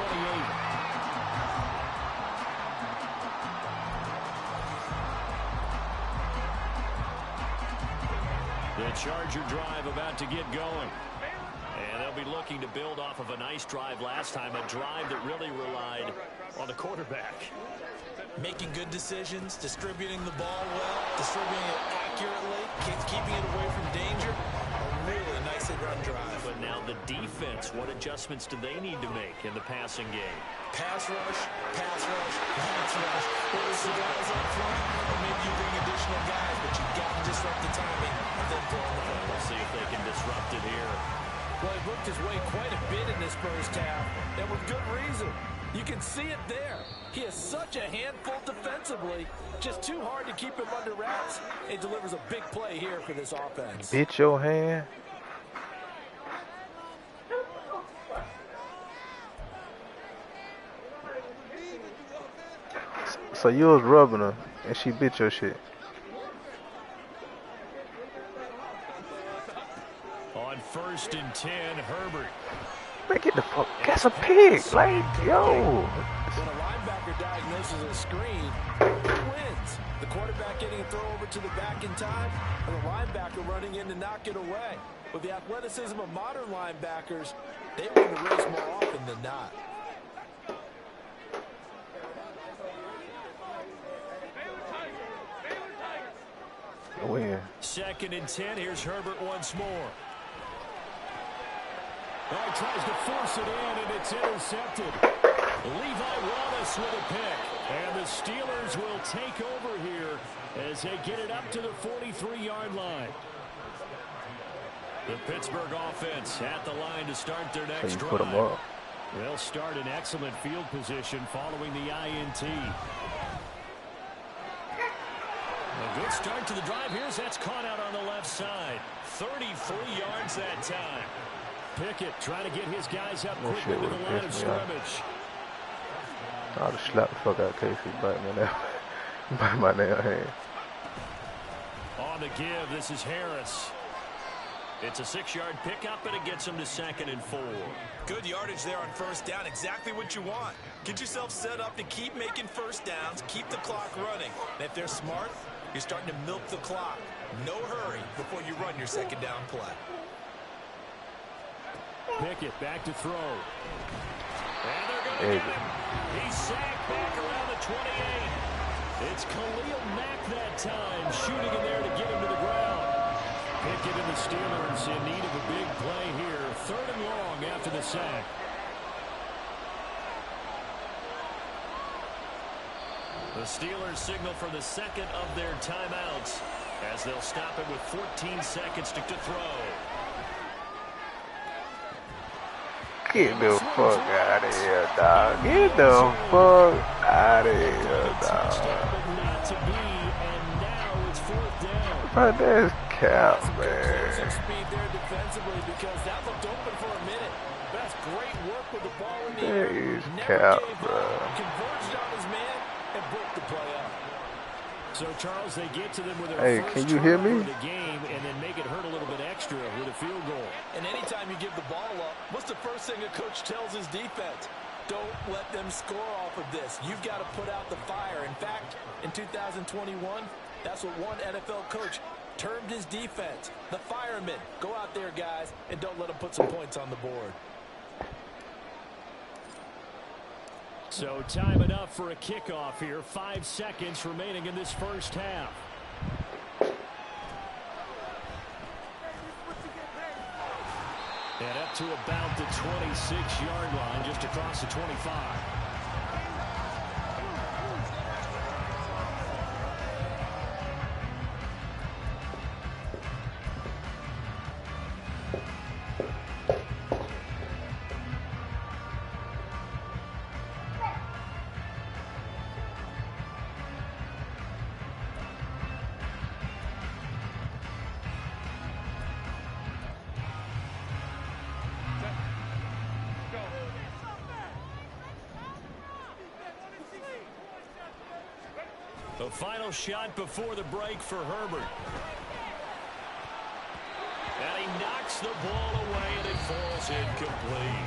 The Charger drive about to get going. And they'll be looking to build off of a nice drive last time, a drive that really relied on the quarterback. Making good decisions, distributing the ball well, distributing it accurately, keeping it away from danger. A really nice run drive. But now the defense, what adjustments do they need to make in the passing game? Pass rush, pass rush, pass rush. Whether it's the guys up front, or maybe you bring additional guys, but you got to disrupt the timing and then throw the ball. We'll see if they can disrupt it here. Well, he worked his way quite a bit in this first half, and with good reason. You can see it there. He is such a handful defensively. Just too hard to keep him under wraps. It delivers a big play here for this offense. Beat your hand. So you was rubbing her, and she bit your shit. On 1st and 10, Herbert. Man, get the fuck. That's a pig. Like, yo. When a linebacker diagnoses a screen, he wins. The quarterback getting a throw over to the back in time, and the linebacker running in to knock it away. With the athleticism of modern linebackers, they win the race more often than not. Win. 2nd and 10. Here's Herbert once more. Oh, tries to force it in, and it's intercepted. Levi Wallace with a pick. And the Steelers will take over here as they get it up to the 43-yard line. The Pittsburgh offense at the line to start their next drive. Put them up. They'll start in excellent field position following the INT. A good start to the drive here as that's caught out on the left side. 33 yards that time. Pickett trying to get his guys up quickly to the line of scrimmage. I'll just slap the fuck out of Casey. Bite my damn hand. On the give, this is Harris. It's a 6-yard pickup, and it gets him to 2nd and 4. Good yardage there on first down. Exactly what you want. Get yourself set up to keep making first downs, keep the clock running. And if they're smart, you're starting to milk the clock. No hurry before you run your second down play. Pickett back to throw. And they're going to get him. He's sacked back around the 28. It's Khalil Mack that time, shooting in there to get him to the ground. Pickett and the Steelers in need of a big play here. 3rd and long after the sack. The Steelers signal for the second of their timeouts as they'll stop it with 14 seconds to throw. Get the fuck out of here, dog. Get the fuck out of here, dog. But that's cap, man. Some speed there defensively because that looked open for a minute. That's great work with the ball in the air. That is Never cap, gave bro. up, converged on his man, and broke the play up. So, Charles, they get to them with their Hey, first can you hear turnover me? of the game and then make it hurt a little bit extra with a field goal. And anytime you give the ball up, what's the first thing a coach tells his defense? Don't let them score off of this. You've got to put out the fire. In fact, in 2021, that's what one NFL coach termed his defense. The firemen. Go out there, guys, and don't let them put some points on the board. So time enough for a kickoff here. 5 seconds remaining in this first half. And up to about the 26-yard line, just across the 25. The final shot before the break for Herbert. And he knocks the ball away, and it falls incomplete.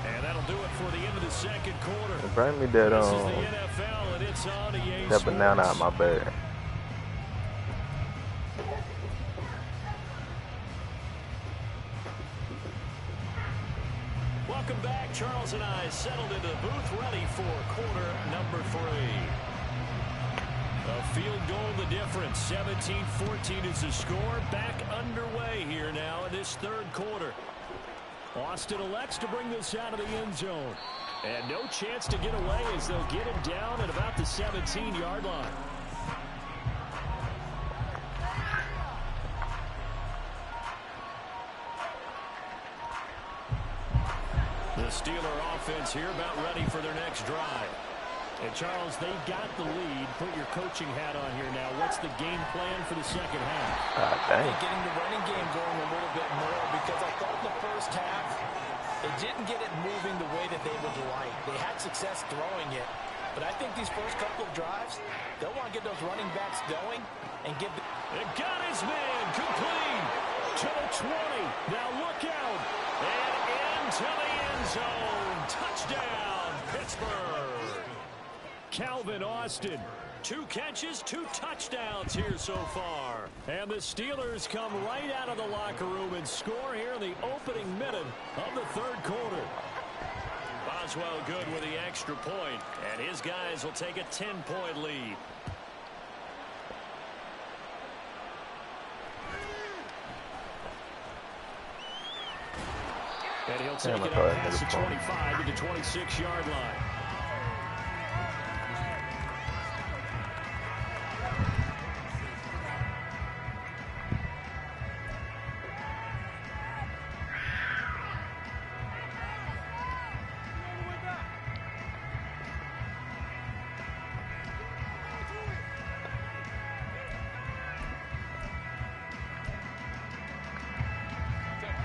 And that'll do it for the end of the second quarter. Bring me that This is the NFL, and it's on EA that banana out Sports. my bag. Welcome back. Charles and I settled into the booth, ready for quarter number 3. A field goal the difference. 17-14 is the score. Back underway here now in this third quarter. Austin elects to bring this out of the end zone. And no chance to get away as they'll get him down at about the 17-yard line. The Steeler offense here about ready for their next drive. And, Charles, they've got the lead. Put your coaching hat on here now. What's the game plan for the second half? Dang. Getting the running game going a little bit more because I thought in the first half they didn't get it moving the way that they would like. They had success throwing it. But I think these first couple of drives, they'll want to get those running backs going and give them. And got his man complete to the 20. Now look out. And into the end zone. Touchdown, Pittsburgh. Calvin Austin. 2 catches, 2 touchdowns here so far. And the Steelers come right out of the locker room and score here in the opening minute of the third quarter. Boswell good with the extra point, and his guys will take a 10-point lead. And he'll take it up past the 25 to the 26-yard line.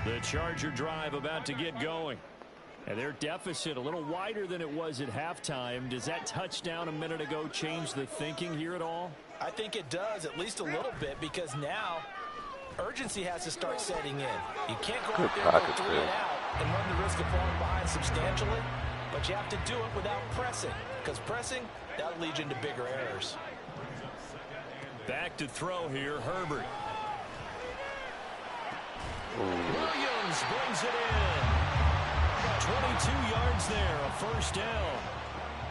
The Charger drive about to get going. And their deficit a little wider than it was at halftime. Does that touchdown a minute ago change the thinking here at all? I think it does, at least a little bit, because now urgency has to start setting in. You can't go out there and go 3 and out and run the risk of falling behind substantially, but you have to do it without pressing, because pressing, that'll lead you into bigger errors. Back to throw here, Herbert. Williams brings it in. 22 yards there, a first down.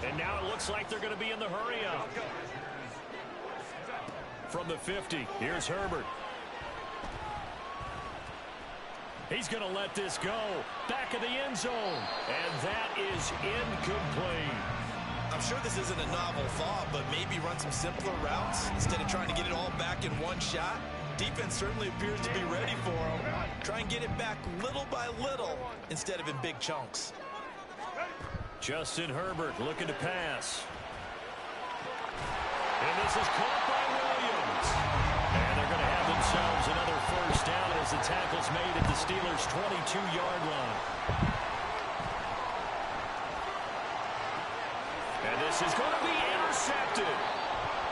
And now it looks like they're going to be in the hurry up. From the 50, here's Herbert. He's going to let this go. Back of the end zone. And that is incomplete. I'm sure this isn't a novel thought, but maybe run some simpler routes instead of trying to get it all back in one shot. Defense certainly appears to be ready for him. Try and get it back little by little instead of in big chunks. Justin Herbert looking to pass. And this is caught by Williams. And they're going to have themselves another first down as the tackle's made at the Steelers' 22-yard line. And this is going to be intercepted.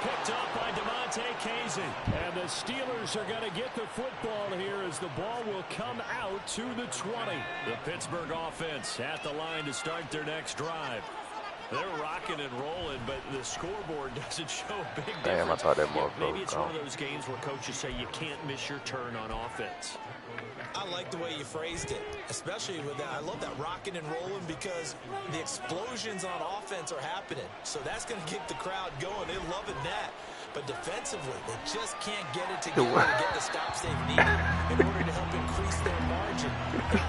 Picked up by DeMonte Casey. And the Steelers are going to get the football here as the ball will come out to the 20. The Pittsburgh offense at the line to start their next drive. They're rocking and rolling, but the scoreboard doesn't show a big difference. Damn, I thought that more. Maybe it's one of those games where coaches say you can't miss your turn on offense. I like the way you phrased it, especially with that. I love that rocking and rolling because the explosions on offense are happening. So that's going to get the crowd going. They're loving that. But defensively, they just can't get it together to get the stops they've needed in order to help increase their margin.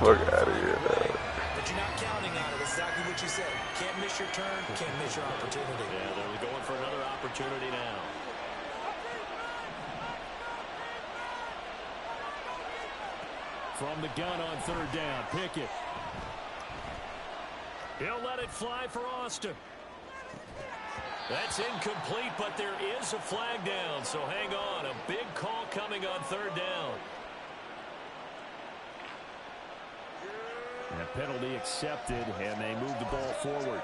Fuck out of here, man. But you're not counting on it. Exactly what you said. Can't miss your turn, can't miss your opportunity. Yeah, they're going for another opportunity now. From the gun on third down, Pickett. He'll let it fly for Austin. That's incomplete, but there is a flag down, so hang on. A big call coming on third down. And a penalty accepted, and they move the ball forward.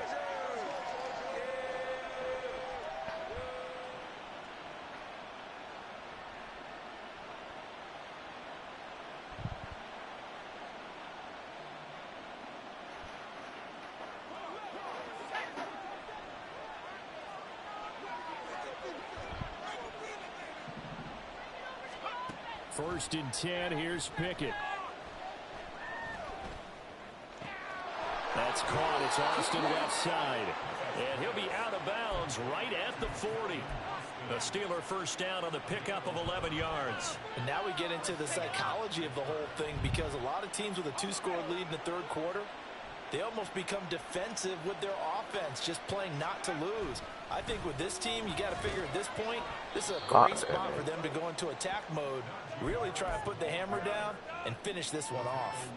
First and 10, here's Pickett. That's caught. It's Austin left side. And he'll be out of bounds right at the 40. A Steeler first down on the pickup of 11 yards. And now we get into the psychology of the whole thing because a lot of teams with a two-score lead in the third quarter, they almost become defensive with their offense, just playing not to lose. I think with this team, you got to figure at this point, this is a great spot for them to go into attack mode, really try and put the hammer down and finish this one off.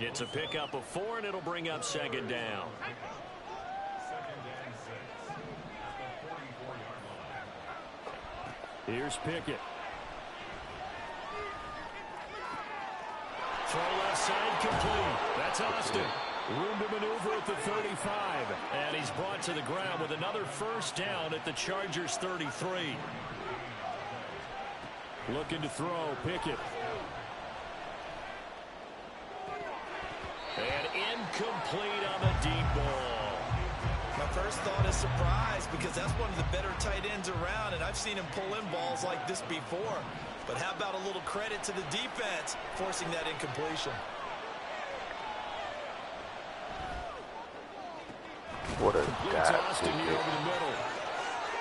It's a pickup of 4, and it'll bring up second down. Here's Pickett. Throw left side complete. That's Austin. Room to maneuver at the 35. And he's brought to the ground with another first down at the Chargers' 33. Looking to throw, Pickett. And incomplete on the deep ball. My first thought is surprise because that's one of the better tight ends around, and I've seen him pull in balls like this before. But how about a little credit to the defense forcing that incompletion? What a Austin here over the middle.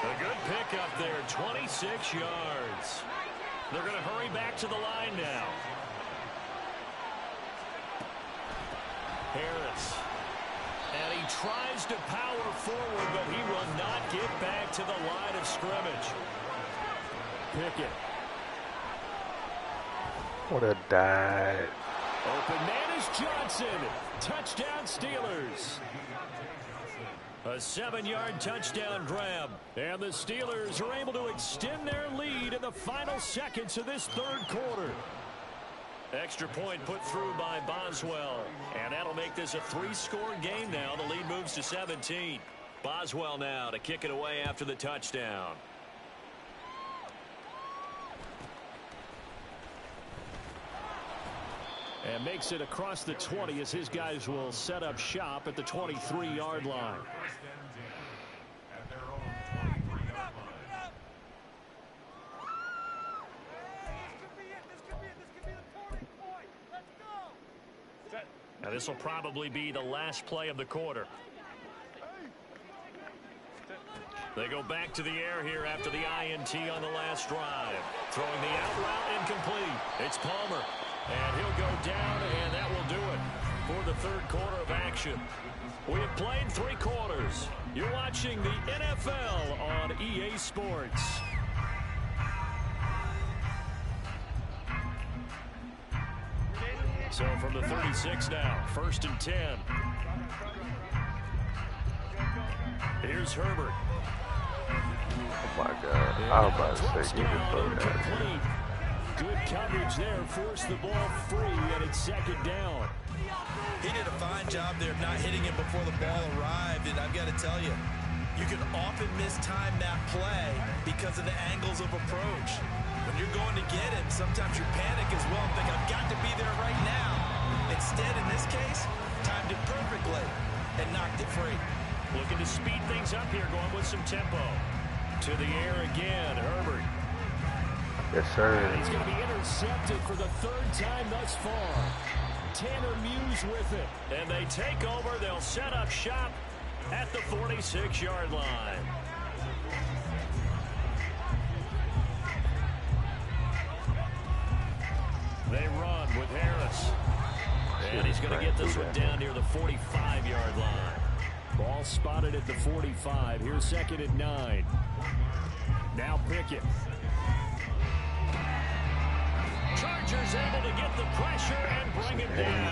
A good pickup there, 26 yards. They're going to hurry back to the line now. Harris. And he tries to power forward, but he will not get back to the line of scrimmage. Pickett. What a dive. Open man is Johnson. Touchdown Steelers. A 7-yard touchdown grab. And the Steelers are able to extend their lead in the final seconds of this third quarter. Extra point put through by Boswell. And that'll make this a 3-score game now. The lead moves to 17. Boswell now to kick it away after the touchdown. And makes it across the 20 as his guys will set up shop at the 23-yard line. Now this will probably be the last play of the quarter. They go back to the air here after the INT on the last drive. Throwing the out route incomplete. It's Palmer. And he'll go down, and that will do it for the third quarter of action. We have played 3 quarters. You're watching the NFL on EA Sports. So from the 36 now, 1st and 10. Here's Herbert. Oh my God. I was about to say, get this fuck out of here. Good coverage there. Forced the ball free, and it's 2nd down. He did a fine job there of not hitting him before the ball arrived, and I've got to tell you, you can often mistime that play because of the angles of approach. When you're going to get him, sometimes you panic as well and think, I've got to be there right now. Instead, in this case, timed it perfectly and knocked it free. Looking to speed things up here, going with some tempo. To the air again, Herbert. Yes, sir. And he's going to be intercepted for the 3rd time thus far. Tanner Muse with it. And they take over. They'll set up shop at the 46-yard line. They run with Harris. And he's going to get this one down near the 45-yard line. Ball spotted at the 45. Here's 2nd and 9. Now Pickett. Chargers able to get the pressure and bring him down.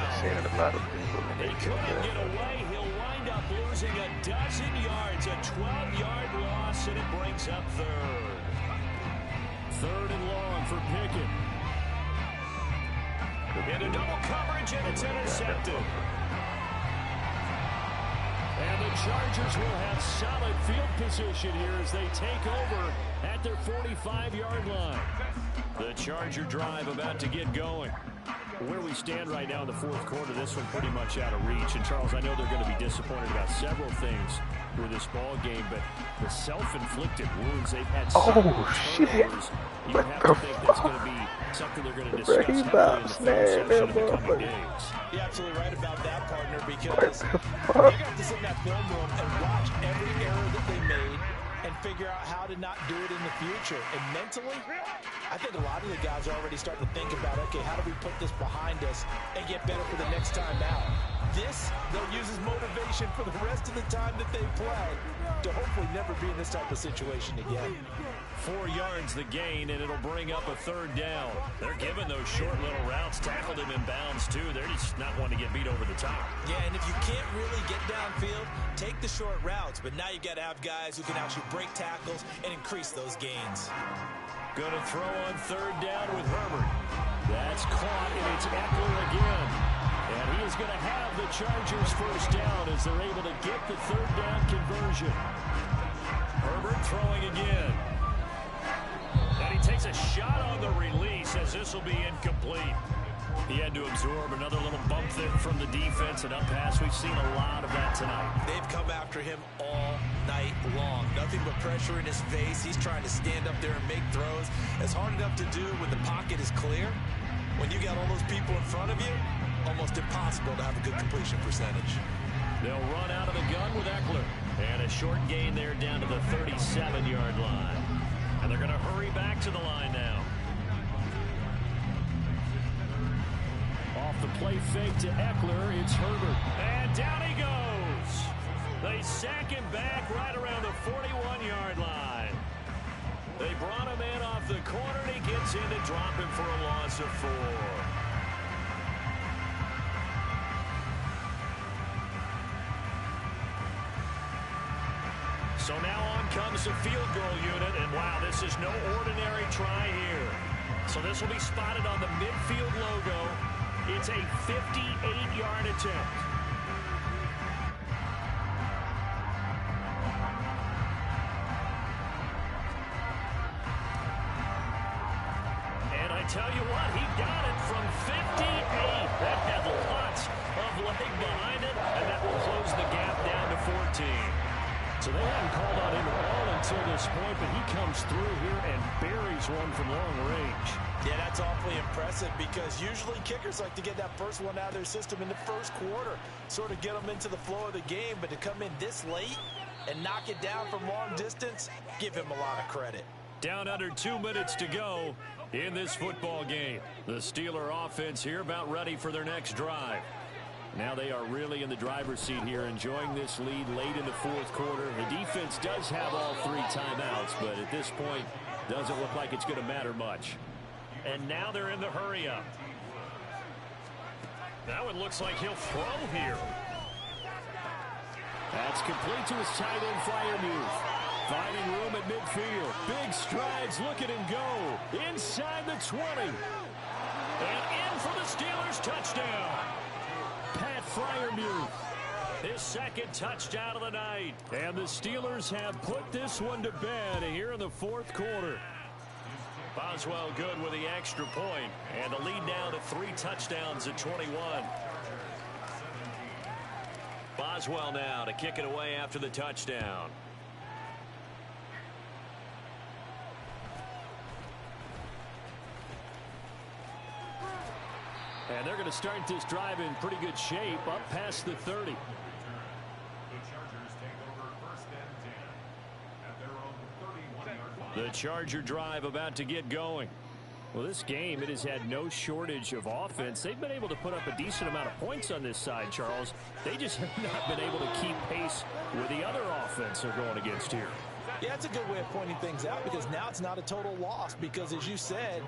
He couldn't get away. He'll wind up losing a dozen yards. A 12-yard loss, and it brings up 3rd. 3rd and long for Pickett. Into double coverage, and it's intercepted. And the Chargers will have solid field position here as they take over at their 45-yard line. The Charger drive about to get going. Where we stand right now in the 4th quarter, this one pretty much out of reach. And, Charles, I know they're going to be disappointed about several things with this ball game, but the self-inflicted wounds they've had turnovers, you have to think that's going to be something they're going to discuss heavily in the film session in the coming days. You're absolutely right about that, partner, because you got to sit in that film room and watch every error that they made and figure out how to not do it in the future. And mentally, I think a lot of the guys are already starting to think about, okay, how do we put this behind us and get better for the next time out? This, they'll use as motivation for the rest of the time that they play to hopefully never be in this type of situation again. 4 yards the gain, and it'll bring up a 3rd down. They're giving those short little routes. Tackled him in bounds, too. They're just not wanting to get beat over the top. Yeah, and if you can't really get downfield, take the short routes. But now you've got to have guys who can actually break tackles and increase those gains. Going to throw on 3rd down with Herbert. That's caught, and it's Eckler again. And he is going to have the Chargers 1st down as they're able to get the 3rd down conversion. Herbert throwing again. And he takes a shot on the release as this will be incomplete. He had to absorb another little bump there from the defense and up pass. We've seen a lot of that tonight. They've come after him all night long. Nothing but pressure in his face. He's trying to stand up there and make throws. It's hard enough to do when the pocket is clear. When you got all those people in front of you, almost impossible to have a good completion percentage. They'll run out of the gun with Eckler. And a short gain there down to the 37-yard line. And they're going to hurry back to the line now. Off the play fake to Eckler, it's Herbert. And down he goes. They sack him back right around the 41-yard line. They brought him in off the corner, and he gets in to drop him for a loss of 4. So now on comes the field goal unit, and wow, this is no ordinary try here. So this will be spotted on the midfield logo. It's a 58-yard attempt. And I tell you what, he got it from 58. That had lots of leg behind it, and that will close the gap down to 14. So they hadn't called on him at all until this point, but he comes through here and buries one from long range. Yeah, that's awfully impressive because usually kickers like to get that first one out of their system in the first quarter, sort of get them into the flow of the game, but to come in this late and knock it down from long distance, give him a lot of credit. Down under 2 minutes to go in this football game. The Steeler offense here about ready for their next drive. Now they are really in the driver's seat here, enjoying this lead late in the 4th quarter. The defense does have all 3 timeouts, but at this point, doesn't look like it's going to matter much. And now they're in the hurry-up. That one looks like he'll throw here. That's complete to his tight end, Freiermuth. Finding room at midfield. Big strides, look at him go. Inside the 20. And in for the Steelers touchdown. Pat Freiermuth. His second touchdown of the night. And the Steelers have put this one to bed here in the fourth quarter. Boswell good with the extra point. And the lead now to 3 touchdowns at 21. Boswell now to kick it away after the touchdown. And they're going to start this drive in pretty good shape up past the 30. The Charger drive about to get going. Well, this game, it has had no shortage of offense. They've been able to put up a decent amount of points on this side, Charles. They just have not been able to keep pace with the other offense they're going against here. Yeah, it's a good way of pointing things out because now it's not a total loss because, as you said,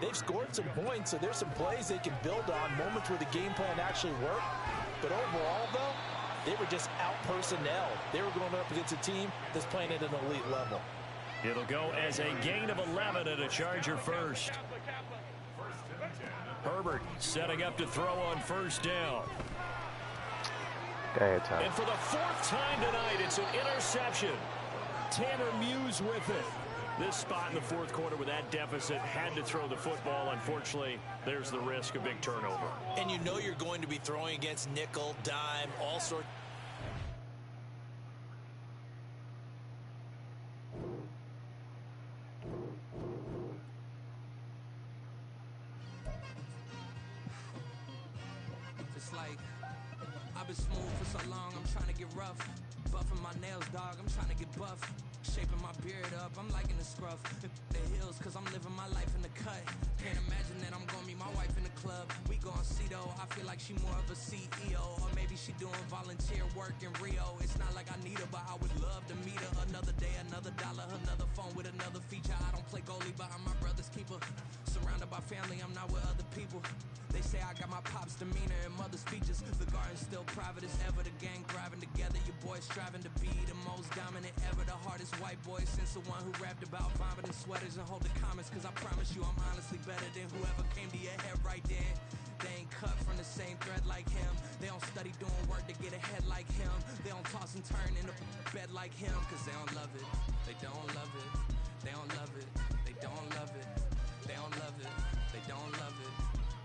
they've scored some points, so there's some plays they can build on, moments where the game plan actually worked. But overall, though, they were just out-personnel. They were going up against a team that's playing at an elite level. It'll go as a gain of 11 and a Charger first. Herbert setting up to throw on first down. And for the 4th time tonight, it's an interception. Tanner Muse with it. This spot in the fourth quarter with that deficit had to throw the football. Unfortunately, there's the risk of big turnover. And you know you're going to be throwing against nickel, dime, all sorts. It's like I've been smooth for so long, I'm trying to get rough. Buffing my nails, dog, I'm trying to get buff. Shaping my beard up, I'm liking the scruff. The heels, cause I'm living my life in the cut. Can't imagine that I'm gonna meet my wife in the club. We gon' see though, I feel like she more of a CEO. Or maybe she doing volunteer work in Rio. It's not like I need her, but I would love to meet her. Another day, another dollar, another phone with another feature. I don't play goalie, but I'm my brother's keeper. Surrounded by family, I'm not with other people. They say I got my pop's demeanor and mother's features. The garden's still private as ever. The gang thriving together. Your boys striving to be the most dominant ever. The hardest white boy since the one who rapped about vomiting sweaters and hold the comments. Cause I promise you I'm honestly better than whoever came to your head right then. They ain't cut from the same thread like him. They don't study doing work to get ahead like him. They don't toss and turn in the bed like him. Cause they don't love it. They don't love it. They don't love it. They don't love it. They don't love it. They don't love it.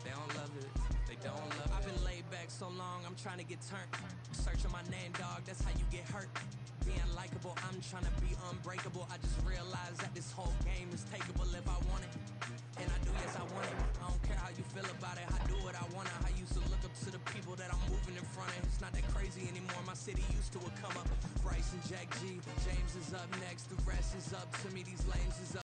They don't love it. They don't love it. I've been laid back so long, I'm trying to get turned. Searching my name, dog, that's how you get hurt. Being likable, I'm trying to be unbreakable. I just realized that this whole game is takeable if I want it. And I do, yes, I want it. I don't care how you feel about it. I do what I want. I used to look up to the people that I'm moving in front of. It's not that crazy anymore. My city used to come up. Bryce and Jack G. James is up next. The rest is up to me. These lames is up.